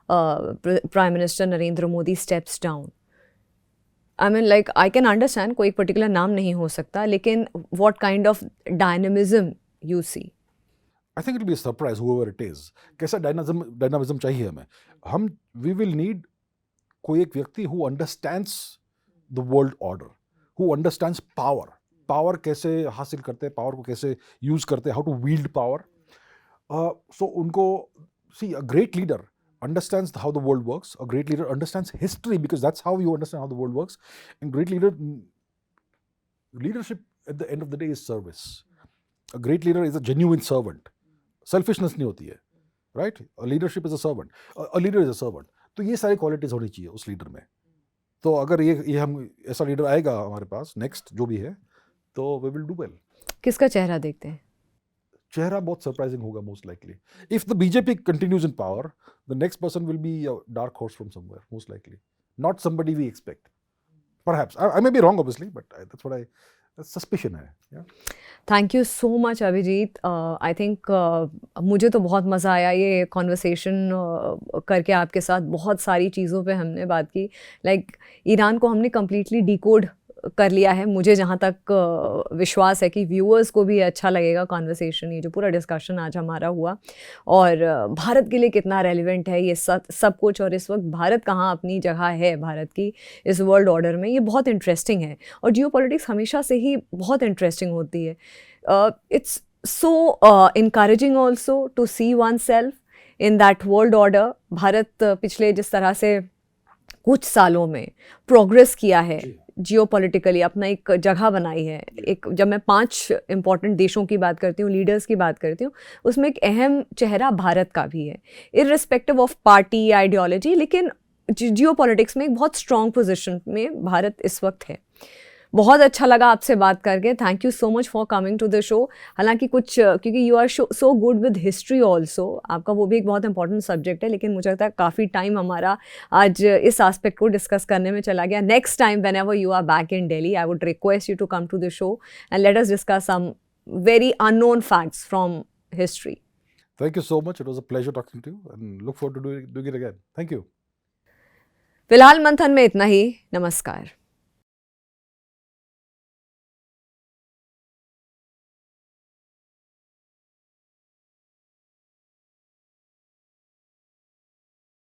S1: prime minister Narendra Modi steps down, I mean like I can understand कोई particular नाम नहीं हो सकता, लेकिन what kind of dynamism you see?
S2: I think it be surprise whoever it is. कैसा डायनामिज्म चाहिए हमें? वी विल नीड कोई एक व्यक्ति who understands the world order, who understands power कैसे हासिल करते हैं, पावर को कैसे यूज करते हैं, how to wield power. So उनको, see, a great leader understands how the world works. A great leader understands history, because that's how you understand how the world works. And leadership at the end of the day is service. A great leader is a genuine servant. Selfishness नहीं होती है, right? A leadership is a servant. A leader is a servant. तो ये सारी qualities होनी चाहिए उस leader में। तो अगर ये हम ऐसा लीडर आएगा हमारे पास नेक्स्ट जो भी है, तो वी विल डू वेल।
S1: किसका चेहरा देखते हैं?
S2: चेहरा बहुत सरप्राइजिंग होगा most likely. If the BJP continues in power, the next person will be a dark horse from somewhere, most likely not somebody we expect. Perhaps I may be wrong obviously, but that's what that's suspicion है। yeah?
S1: Thank you so much Abhijit. I think मुझे तो बहुत मज़ा आया ये conversation करके आपके साथ। बहुत सारी चीज़ों पे हमने बात की, लाइक ईरान को हमने कम्प्लीटली डिकोड कर लिया है। मुझे जहाँ तक विश्वास है कि व्यूअर्स को भी अच्छा लगेगा कॉन्वर्सेशन, ये जो पूरा डिस्कशन आज हमारा हुआ, और भारत के लिए कितना रेलिवेंट है ये सब कुछ, और इस वक्त भारत कहाँ अपनी जगह है भारत की इस वर्ल्ड ऑर्डर में, ये बहुत इंटरेस्टिंग है। और जियोपॉलिटिक्स हमेशा से ही बहुत इंटरेस्टिंग होती है। It's so encouraging also to see oneself in that world order. Bharat पिछले जिस तरह से कुछ सालों में प्रोग्रेस किया है जियोपॉलिटिकली, अपना एक जगह बनाई है। एक, जब मैं 5 इंपॉर्टेंट देशों की बात करती हूँ, लीडर्स की बात करती हूँ, उसमें एक अहम चेहरा भारत का भी है, इर्रिस्पेक्टिव ऑफ पार्टी आइडियोलॉजी। लेकिन जियोपॉलिटिक्स में एक बहुत स्ट्रॉन्ग पोजीशन में भारत इस वक्त है। बहुत अच्छा लगा आपसे बात करके। Thank you so much for coming to the show. हालांकि कुछ, क्योंकि you are so good with history also, आपका वो भी एक बहुत इंपॉर्टेंट सब्जेक्ट है, लेकिन मुझे लगता है काफ़ी टाइम हमारा आज इस एस्पेक्ट को डिस्कस करने में चला गया। Next time whenever you are back in Delhi, I would request you to come to the show and let us discuss some very unknown facts from history.
S2: Thank you so much. It was a pleasure talking to you and look forward to doing it again. Thank you.
S1: फिलहाल मंथन में इतना ही। नमस्कार।